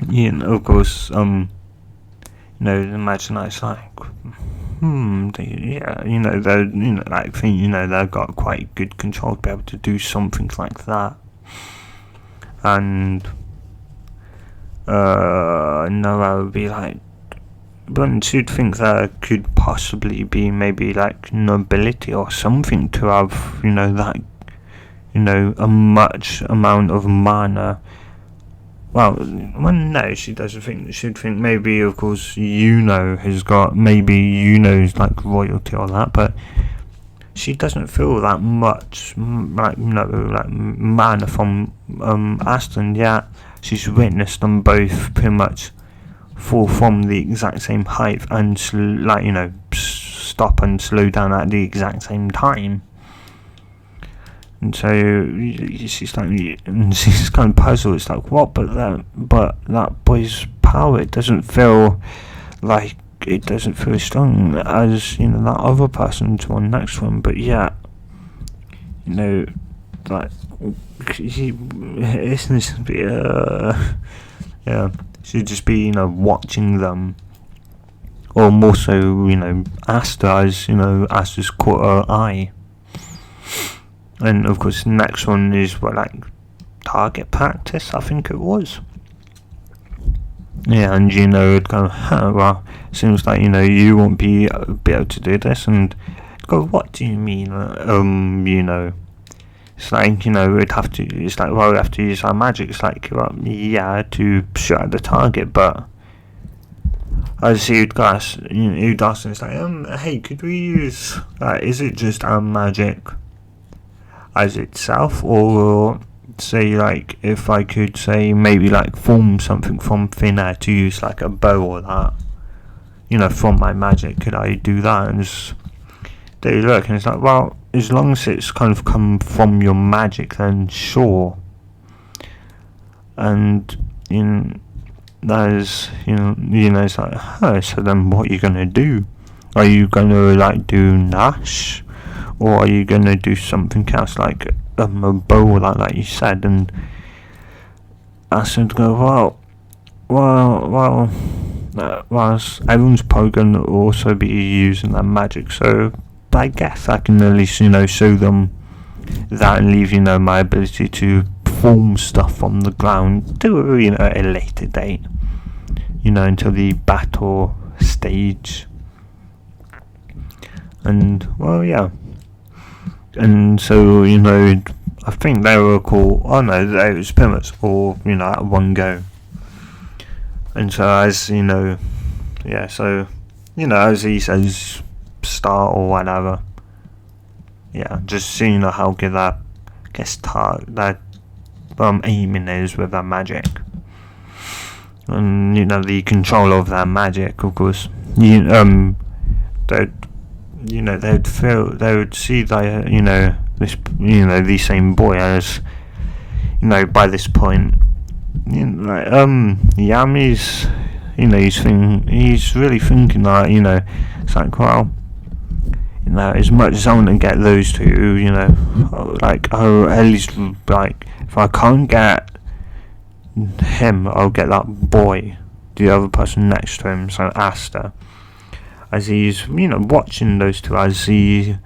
of course, imagine that it's like, they're, like, think, they've got quite good control to be able to do something like that. And, I would be like, but you'd think there could possibly be maybe, like, nobility or something to have, that, a much amount of mana. Well, no, she doesn't think. She'd think maybe, of course, has got, maybe is like royalty or that, but she doesn't feel that much, like, mana from Asta, and yet she's witnessed them both pretty much fall from the exact same height and, like, stop and slow down at the exact same time. And so she's kind of puzzled. It's like, what? But that boy's power, it doesn't feel as strong as, that other person's one next to him. But yeah, like, she'd just be, watching them, or more so, Asta, as, Asta's caught her eye. And, of course, the next one is, target practice, I think it was. Yeah, and, it'd go, well, seems like, you won't be able to do this, and go, what do you mean, it's like, we'd have to, it's like, well, we have to use our magic. It's like, well, yeah, to shoot at the target, but as you'd ask, it's like, hey, could we use, is it just our magic as itself, or say, like, if I could say maybe, like, form something from thin air to use, like, a bow or that, from my magic, could I do that? And they look, and it's like, well, as long as it's kind of come from your magic, then sure. And there's, it's like, so then what are you gonna do? Are you gonna, like, do Nash, or are you gonna do something else, like a bow like you said? And Asta would go, well, everyone's probably going to also be using that magic, so I guess I can at least, show them that and leave, my ability to perform stuff on the ground to, a later date, until the battle stage. And, well, yeah. And so, I think they were cool. Oh no, it was pretty much all, at one go. And so as, as he says, start or whatever. Yeah, just so how good that, that aiming is with that magic. And, the control of that magic, of course. They would see that, this, the same boy as, by this point, Yami's, he's really thinking that, it's like, well, as much as I want to get those two, at least, if I can't get him, I'll get that boy, the other person next to him, so Asta, as he's, watching those two, as he,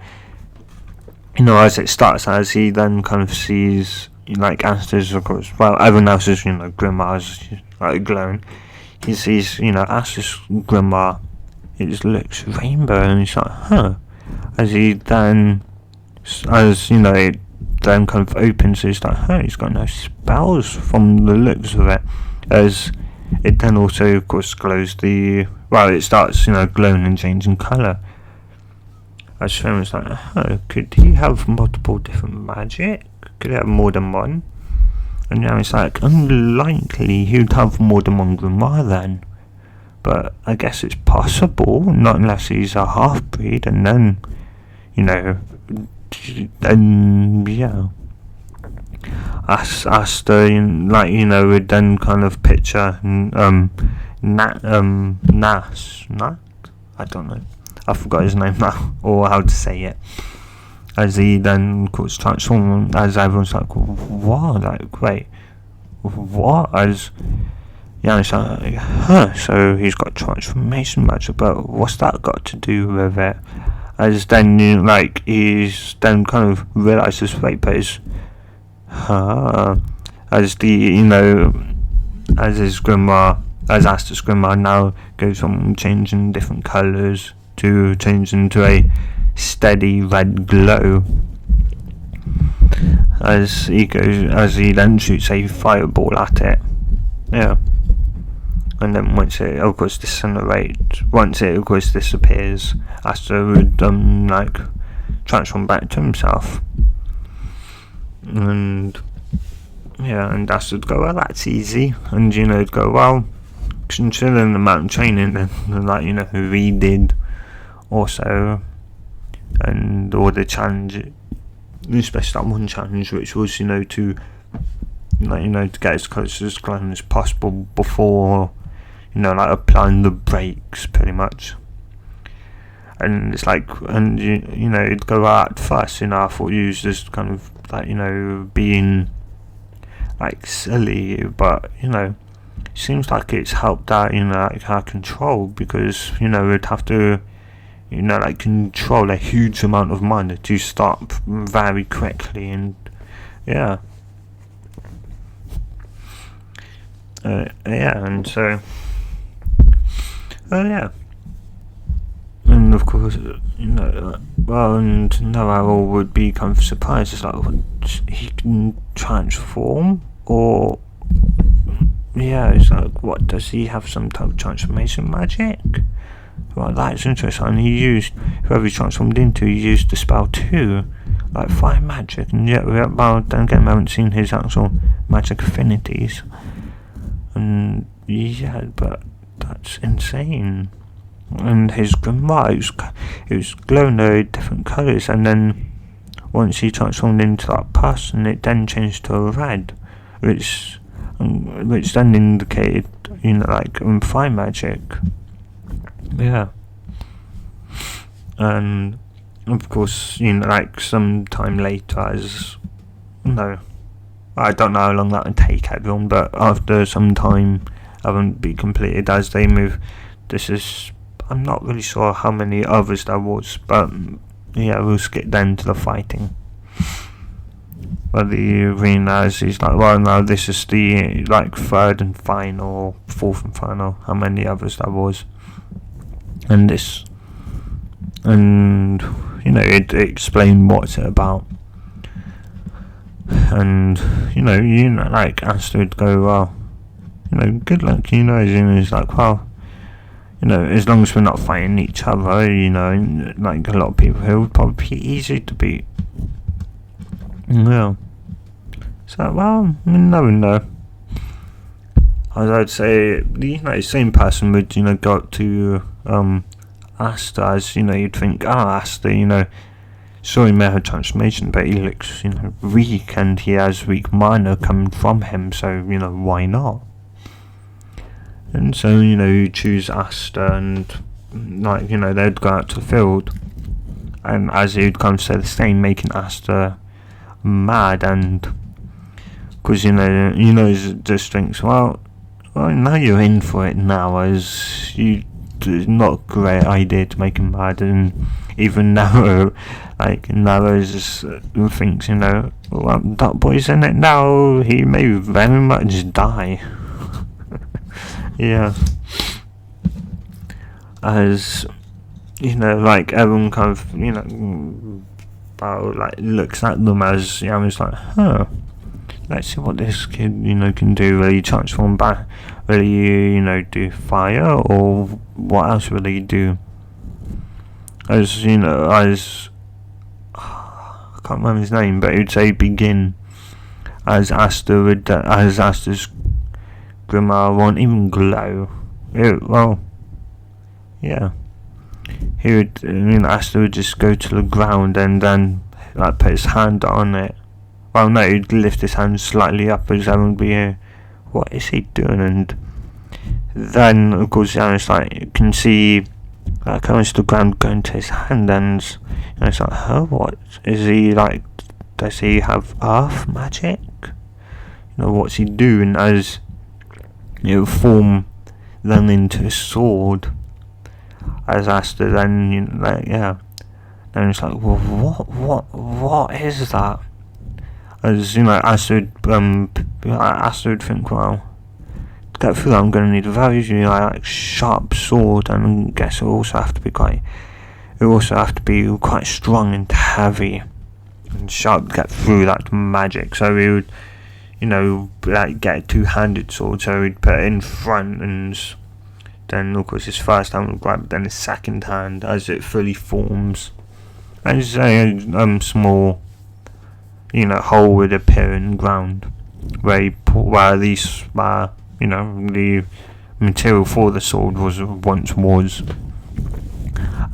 as it starts, as he then kind of sees, Asta's, of course, well, everyone else's, grimoires, glowing. He sees, Asta's grimoire, it just looks rainbow, and he's like, huh. As he then, it then kind of opens, so he's like, huh, he's got no spells from the looks of it. As it then also, of course, glows it starts, glowing and changing colour. As Finn was like, oh, could he have multiple different magic? Could he have more than one? And now it's like, unlikely he'd have more than one grimoire then. But I guess it's possible, not unless he's a half-breed, and then, Asta, would then kind of picture, Nas, I don't know. I forgot his name now, or how to say it. As he then, of course, transforms, as everyone's like, what? Wait, what? As, it's like, huh, so he's got transformation magic, but what's that got to do with it? As then, he's then kind of realises, wait, but it's, as the, as his grimoire, as Asta's grimoire now goes from changing different colours to change into a steady red glow, as he then shoots a fireball at it, and then once it of course disappears, Asta would transform back to himself, and Asta would go, well, that's easy, and it'd go, well, considering the amount of training and who he did also, and all the challenge, especially that one challenge, which was to to get as close to his clone as possible before applying the brakes, pretty much. And it's like, and it'd go out at first, I thought you was just kind of being silly, but it seems like it's helped out our control, because we'd have to control a huge amount of mana to stop very quickly, and and so and of course and Noel would be kind of surprised. It's like, he can transform, or it's like, what, does he have some type of transformation magic? Well, that's interesting. And whoever he transformed into, he used the spell too, fire magic, and yet, well, then again, we haven't seen his actual magic affinities, and but that's insane. And his grimoire, it was glowing different colours, and then once he transformed into that person, it then changed to a red, which then indicated, fire magic. And of course, like sometime later, as I don't know how long that would take everyone, but after some time haven't be completed as they move. I'm not really sure how many others there was, but yeah, we'll skip then to the fighting. But the arena is like, well, now this is the like third and final, fourth and final, how many others there was. And it explained what's it about. And, like Asta would go, well, good luck, and he's like, well, as long as we're not fighting each other, like a lot of people here would probably be easy to beat. Yeah. So, well, no. As I'd say, the same person would, go up to, Asta, as, you'd think, Asta, sure he may have a transformation, but he looks, weak, and he has weak mana coming from him, so, why not? And so, you choose Asta, and, they'd go out to the field, and as he would come to say the same, making Asta mad, and, because, he just thinks, well, now you're in for it now, as it's not a great idea to make him mad, and even Narrow, just thinks, well, that boy's in it now, he may very much die. Yeah. As, everyone kind of, looks at them as, it's like, let's see what this kid, can do. Will he transform back? Will he, do fire? Or what else will he do? As, I can't remember his name, but it would say begin. As Asta's grimoire won't even glow. He would, Asta would just go to the ground and then, put his hand on it. Well, no, he'd lift his hand slightly up as everyone would be here. What is he doing? And then, of course, it's like, you can see, coming to the ground going to his hand, and, it's like, what? Is he, does he have earth magic? What's he doing? As, form then into a sword. As Asta then, then it's like, well, what is that? As, Asta would think, well, to get through that I'm going to need a very, sharp sword, and I guess it also have to be quite strong and heavy and sharp to get through that magic. So he would, get a two-handed sword, so he'd put it in front, and then, of course, his first hand would grab, then his second hand, as it fully forms, as a small, hole would appear in the ground, where the material for the sword once was.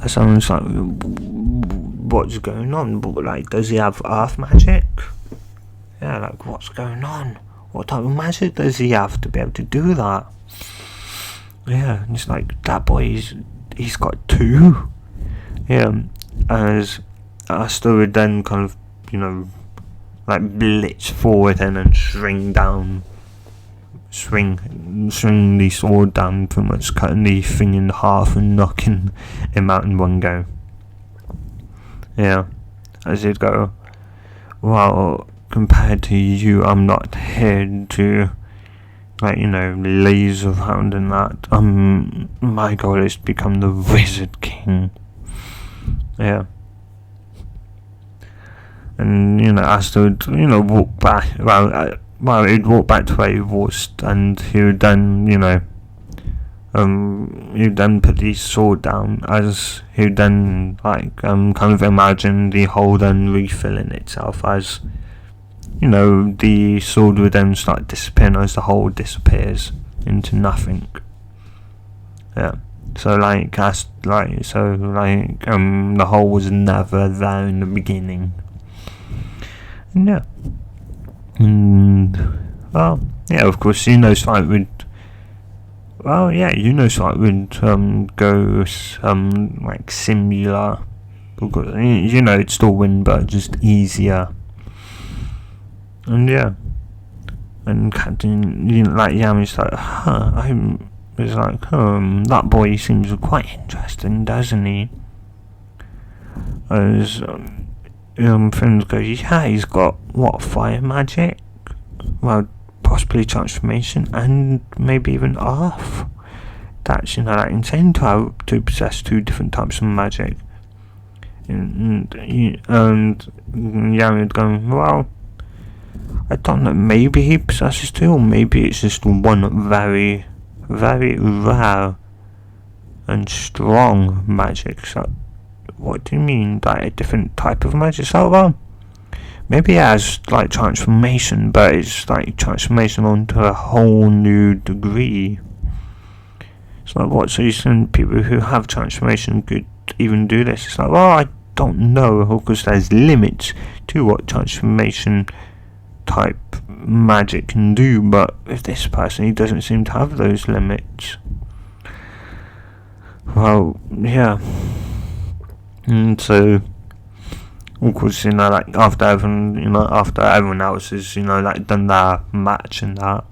And someone's like, what's going on? Does he have earth magic? Yeah, what's going on? What type of magic does he have to be able to do that? Yeah, and it's like, that boy, he's got two. Yeah, as Asta would then kind of, blitz forward and then swing the sword down, pretty much cutting the thing in half and knocking him out in one go. Yeah, as he'd go, well, compared to you, I'm not here to, laze around and that. My goal is to become the Wizard King. Yeah. And, Asta would, walk back, he'd walk back to where he was, and he would then, he'd then put the sword down, as he would then, kind of imagine the hole then refilling itself, as, the sword would then start disappearing as the hole disappears into nothing. Yeah. So, the hole was never there in the beginning. Yeah. And, well, yeah, of course, Spike would, go, similar, because you know it'd still win, but just easier. And yeah, and Captain, like Yami's like, that boy seems quite interesting, doesn't he? As friends go, yeah, he's got what, fire magic? Well, possibly transformation, and maybe even earth. That's like insane to possess 2 different types of magic. And Yami going, well, I don't know, maybe he possesses 2, or maybe it's just one very, very rare and strong magic. So, what do you mean, like a different type of magic? So, well, maybe it has like transformation, but it's like transformation onto a whole new degree. It's like, what, so you think people who have transformation could even do this? It's like, well, I don't know, because there's limits to what transformation type magic can do, but with this person, he doesn't seem to have those limits. Well, yeah. And so, of course, like after everyone else has, like done their match and that,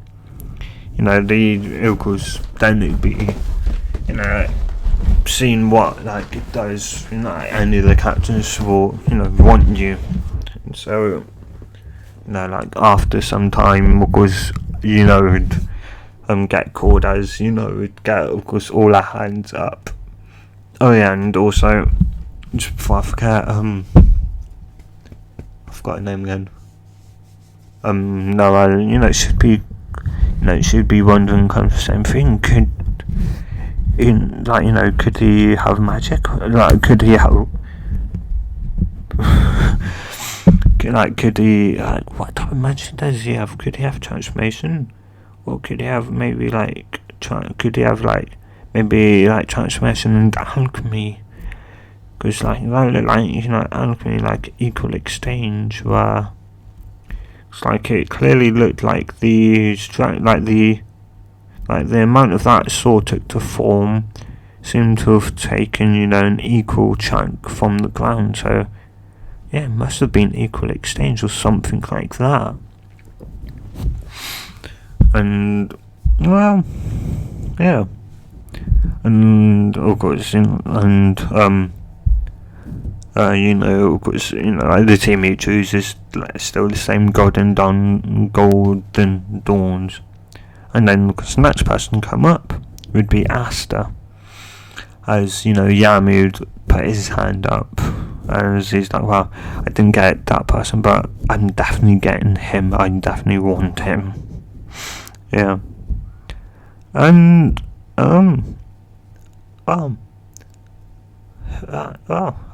of course, then it'd be, seeing what like it does, like any of the captains will, want you. And so, like after some time, of course, would get called as, would get, of course, all our hands up. Oh yeah, and also, just before I forget, I forgot her name again. It should be wondering kind of the same thing. Could he have magic? Like, could he have? Could he? Like, what type of magic does he have? Could he have transformation? Or could he have maybe like? Could he have like maybe like transformation and alchemy? Because like that looked like alchemy, like equal exchange, where it's like it clearly looked like the amount of that sword took to form seemed to have taken an equal chunk from the ground. So yeah, it must have been equal exchange or something like that. And well, yeah, and of course, of course, like the team he chooses still the same golden dawns, and then because the next person come up would be Asta, as Yami would put his hand up, as he's like, well, I didn't get that person, but I'm definitely getting him. I definitely want him. Yeah, and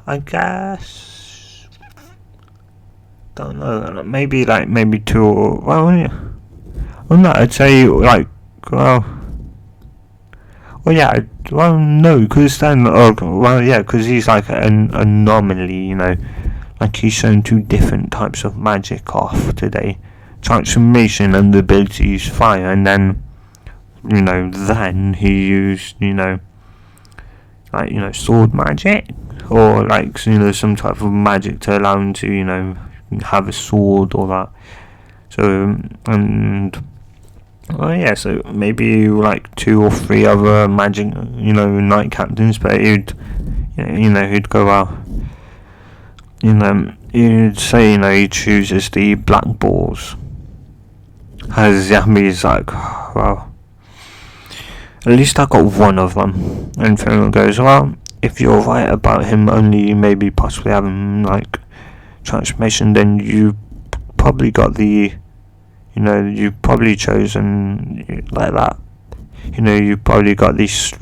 I guess, don't know, maybe 2 or, well, yeah. Well, no, I'd say, like, no, because then, because he's like an anomaly, like he's shown 2 different types of magic off today, transformation and the ability to use fire, and then, then he used, sword magic, or like, some type of magic to allow him to, have a sword or that. So, and, so maybe like 2 or 3 other magic, knight captains, but he'd go out, he'd say, he chooses the black balls. As Yami's like, well, at least I got one of them. And Fiona goes, well, if you're right about him only maybe possibly having like transformation, then you probably got the, you've probably chosen like that. You probably got this,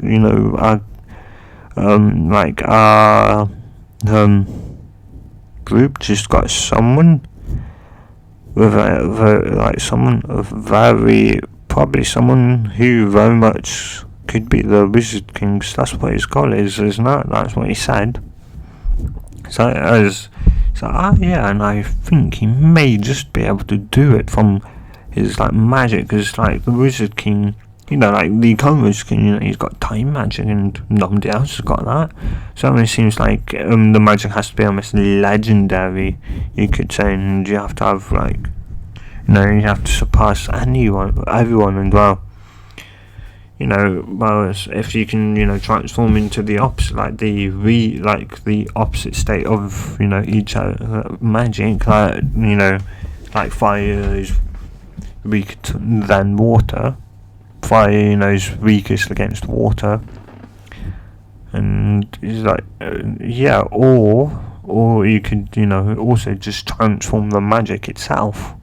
group just got someone with probably someone who very much could be the Wizard King, 'cause that's what his goal is, isn't it? That's what he said. So and I think he may just be able to do it from his like magic, because like the Wizard King, like the Covers can, he's got time magic and nobody else has got that. So it seems like the magic has to be almost legendary, you could say, and you have to have like, you have to surpass everyone as well. If you can, transform into the opposite, like the opposite state of, each magic, like fire is weaker than water. Fire, is weakest against water, and it's like, or you could, also just transform the magic itself.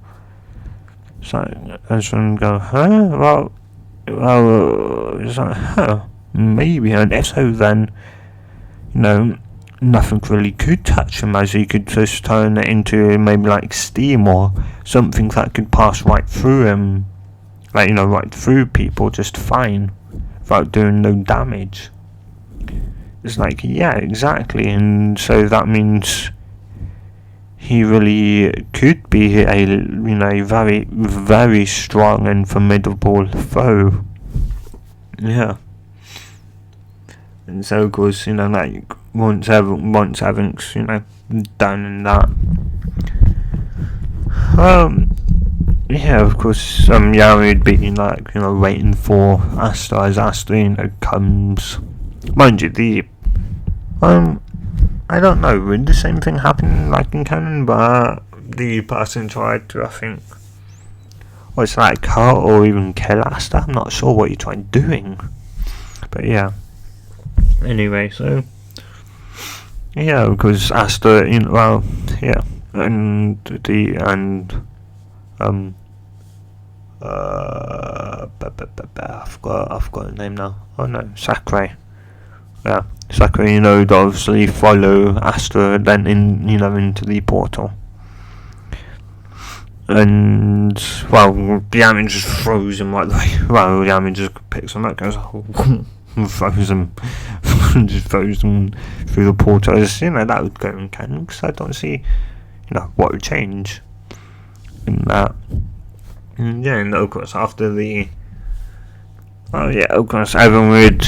So as one go, well, it's like, maybe, and if so, then, nothing really could touch him, as he could just turn it into maybe like steam or something that could pass right through him. Like, right through people just fine, without doing no damage. It's like, yeah, exactly, and so that means he really could be a, very, very strong and formidable foe. Yeah. And so, of course, like, once everything's, done and that, yeah, of course, we'd be, like, waiting for Asta, as Asta, comes. Mind you, I don't know, would the same thing happen, like, in canon, but the person tried to, I think, it's like, cut or even kill Asta. I'm not sure what he tried doing, but yeah. Anyway, so, yeah, because Asta, yeah, and I've got a name now. Oh no, Sakurai. Yeah, Sakurai, would obviously follow Asta then into the portal. And, Yamin just throws him like Yamin just picks him up, goes, throws him, just throws him through the portal. That would go in canon, because I don't see, what would change in that. And yeah, and of course, after the, of course, everyone would,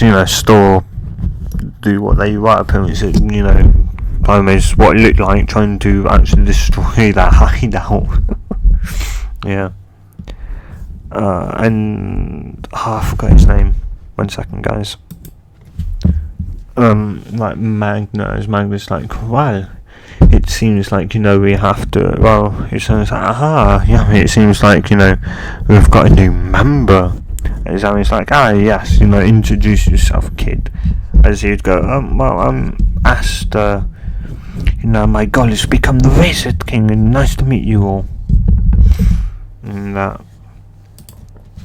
do what they were, apparently, almost what it looked like, trying to actually destroy that hideout. Yeah. And, I forgot his name. 1 second, guys. Like, Magnus, like, well, it seems like, we have to, it sounds like, it seems like, we've got a new member. And it's like, yes, introduce yourself, kid. As he'd go, I'm Asta. My goal is to become the Wizard King, and nice to meet you all. And that.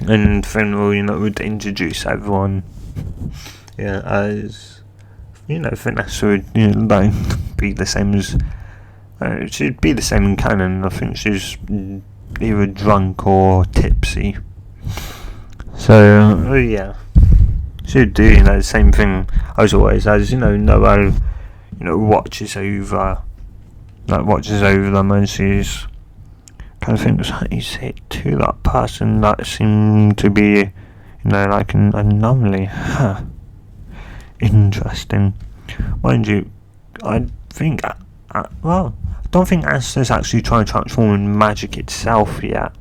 And Finral, would introduce everyone. Yeah, as, Vanessa would, like, be the same as, she'd be the same in canon. I think she's either drunk or tipsy. So, yeah. She'd do, the same thing as always, as, Noelle, watches over them, and she's kind of thinks, is it to that person that seemed to be, like an anomaly? Interesting. Mind you, I think, I don't think Asta's actually trying to transform in magic itself yet.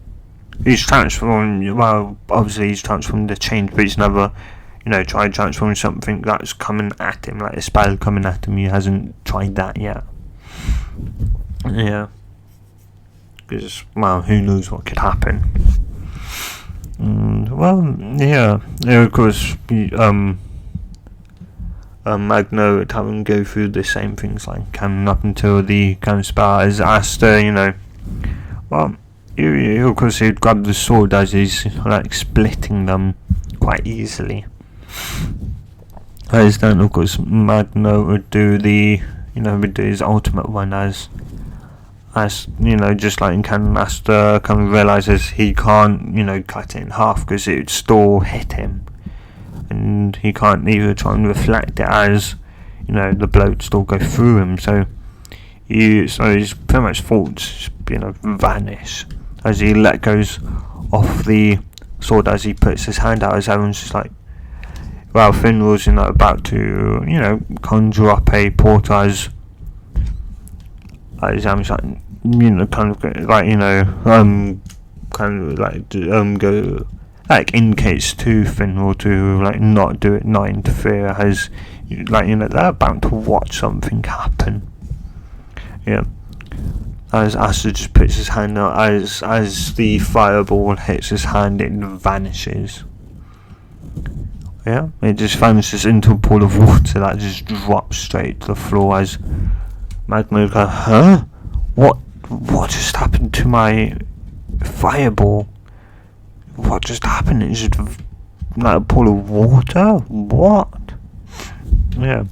He's transforming, obviously he's transformed the change, but he's never, tried transforming something that's coming at him, like a spell coming at him. He hasn't tried that yet. Yeah. Because, who knows what could happen. And, of course, Magno would have him go through the same things, like, canon up until the kind of spell as Asta, of course he'd grab the sword as he's, like, splitting them quite easily. As then, of course, Magno would do his ultimate one as just like in canon, Asta kind of realises he can't, cut it in half because it would still hit him, and he can't either try and reflect it as, the blow would still go through him. So his pretty much thoughts, vanish as he let goes off the sword as he puts his hand out, as everyone's just like, well, Finral's about to, conjure up a portal as Am's like, kind of like, kind of like go, like, indicates to Finral to like not do it, not interfere, as like, they're about to watch something happen. Yeah. As Asta just puts his hand out, as the fireball hits his hand, it vanishes. Yeah, it just vanishes into a pool of water that just drops straight to the floor. As Magma goes, huh? What just happened to my fireball? What just happened? It's just like a pool of water? What? Yeah.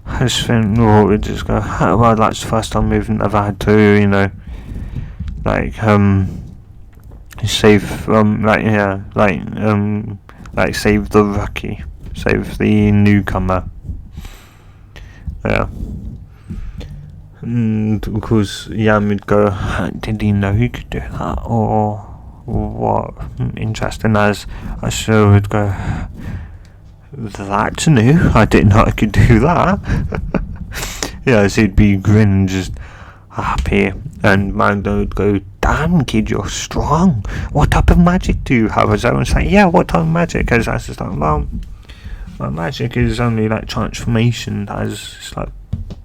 I just think, we just go, well, that's the first time we've ever had to, save, save the rookie, save the newcomer. Yeah. And of course, Yam would go, did he know he could do that, or what? Interesting. As I sure would go, that's new. I didn't know I could do that. Yeah, so he'd be grinning, just happy, and Magda would go, damn kid, you're strong. What type of magic do you have? As everyone's like, yeah, what type of magic? As I was just like, well, my magic is only like transformation. As it's like,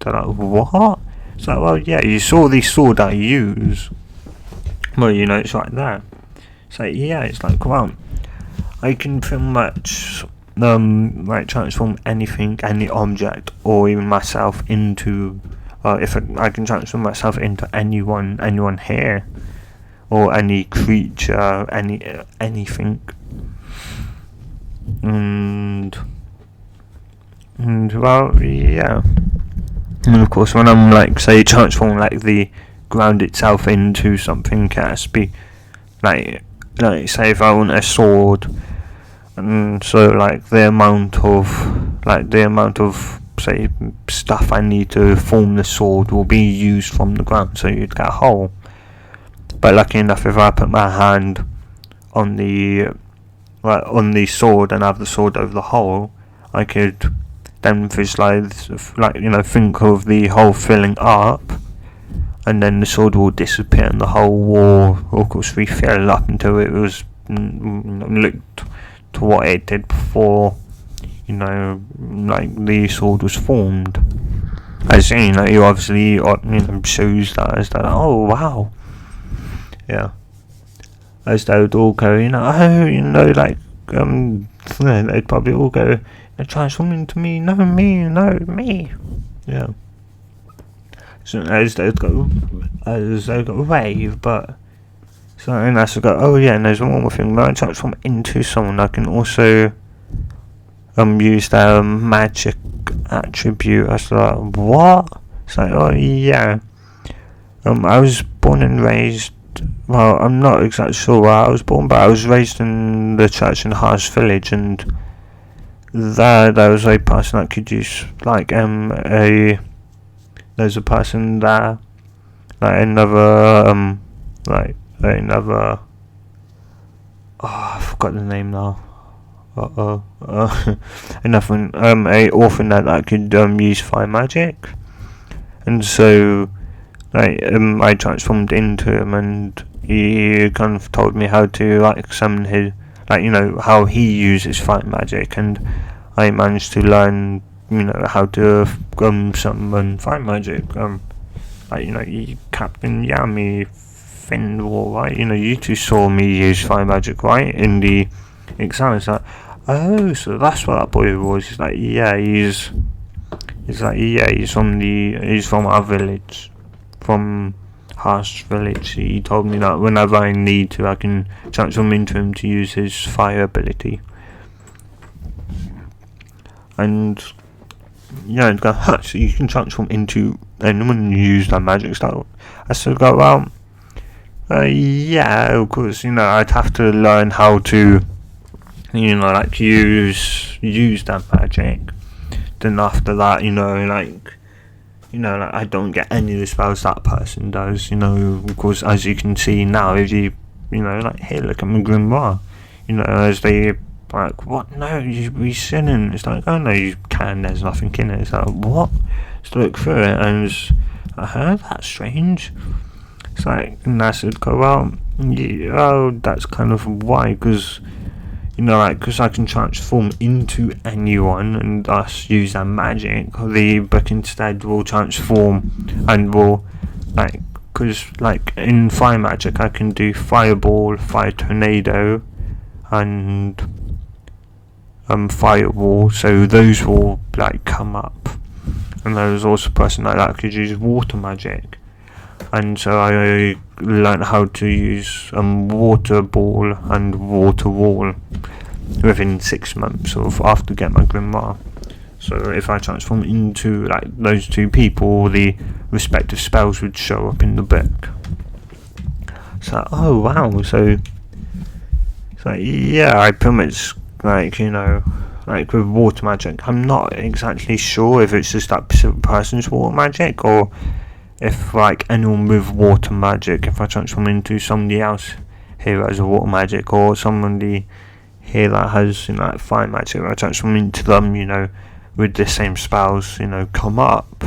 they're like, what? It's like, well, yeah, you saw the sword I use. Well, it's right there. It's like, yeah, it's like, well, I can pretty much transform anything, any object, or even myself into, if I can transform myself into anyone here, or any creature, anything, and well, yeah. And of course, when I'm say transforming the ground itself into something, it has to be like say if I want a sword, and so the amount of say stuff I need to form the sword will be used from the ground, so you'd get a hole. But lucky enough, if I put my hand on the sword and have the sword over the hole, I could then visualize, think of the hole filling up, and then the sword will disappear and the hole will, of course, refill up until it was looked to what it did before, the sword was formed. As you obviously shows that as that, oh wow, yeah. As they would all go, they'd probably all go, transform into me, no me, yeah. So as they go wave, but so and as I go, oh yeah, and there's one more thing. When I transform into someone, I can also use their magic attribute. I was like, what? It's like, oh yeah. I was born and raised. Well, I'm not exactly sure where I was born, but I was raised in the church in Harsh Village, and there was a person that could use there's a person there, another I forgot the name now. A orphan that could use fire magic, and so I transformed into him, and he kind of told me how to summon his, how he uses fire magic, and I managed to learn how to summon fire magic. Captain Yami, Finwar, right? You two saw me use fire magic, right? In the exam. It's like, oh, so that's what that boy was. He's like, yeah, he's from our village, from Harsh Village. He told me that whenever I need to, I can transform into him to use his fire ability. And yeah, so you can transform into anyone and use that magic style. I still go, well, yeah, of course, I'd have to learn how to, use that magic. Then after that, I don't get any of the spells that person does, of course, as you can see now, if you you know, like, here, look at my grimoire. You know, as they like, what? No, we shouldn't. It's like, oh no, you can. There's nothing in it. It's like, what? So look through it, and it's like, that's strange. It's like, and I said, go, well, yeah, oh, that's kind of why, because, you know, like, because I can transform into anyone and thus use that magic. The book instead will transform and will, like, because, like, in fire magic, I can do fireball, fire tornado, and firewall, so those will, like, come up. And there was also a person like that could use water magic, and so I learned how to use water ball and water wall within 6 months of after getting my grimoire. So if I transform into, like, those two people, the respective spells would show up in the book. So, oh wow, so yeah, I pretty much, like, you know, like with water magic, I'm not exactly sure if it's just that specific person's water magic, or if, like, anyone with water magic, if I transform into somebody else here that has a water magic, or somebody here that has, you know, like, fire magic, I transform into them, you know, with the same spells, you know, come up.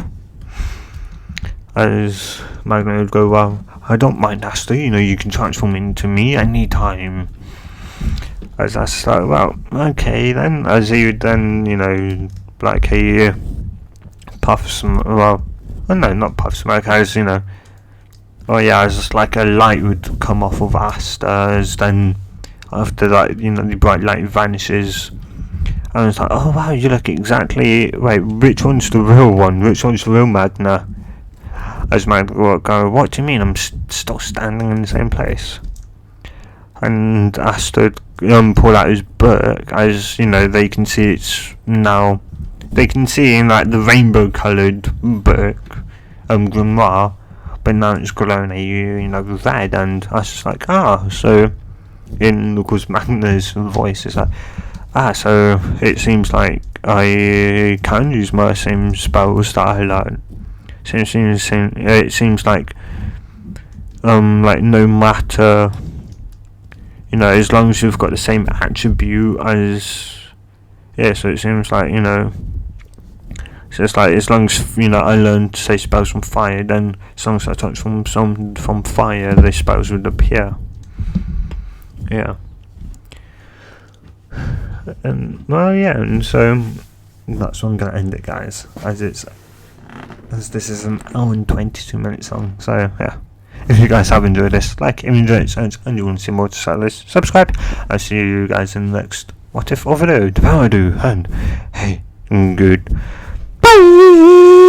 As Magna would go, well, I don't mind, Asta, you know, you can transform into me anytime. As I start, well, okay then, as he would then, you know, like, he puffs some, well, oh no, not puff smoke, as, you know, oh yeah, as just like a light would come off of Asta, as then after that, you know, the bright light vanishes, and it's like, oh wow, you look exactly, wait, which one's the real one, which one's the real Magna? As Magna would go, what do you mean, I'm still standing in the same place? And Asta pull out his book, as, you know, they can see it's now, they can see in, like, the rainbow coloured book, grimoire, but now it's glowing a, you know, red, and I was just like, so, in, of course, Magna's voice is like, so it seems like I can use my same spells that I learned. So it seems like, no matter, you know, as long as you've got the same attribute as, yeah, so it seems like, you know, so it's like, as long as, you know, I learn to say spells from fire, then as long as I touch from fire, the spells would appear. Yeah. And, well, yeah, and so that's where I'm going to end it, guys, as this is an hour and 22 minute song, so, yeah. If you guys have enjoyed this, like, if you enjoyed it, and you want to see more to this, subscribe. I'll see you guys in the next What If video. And hey, good. Bye!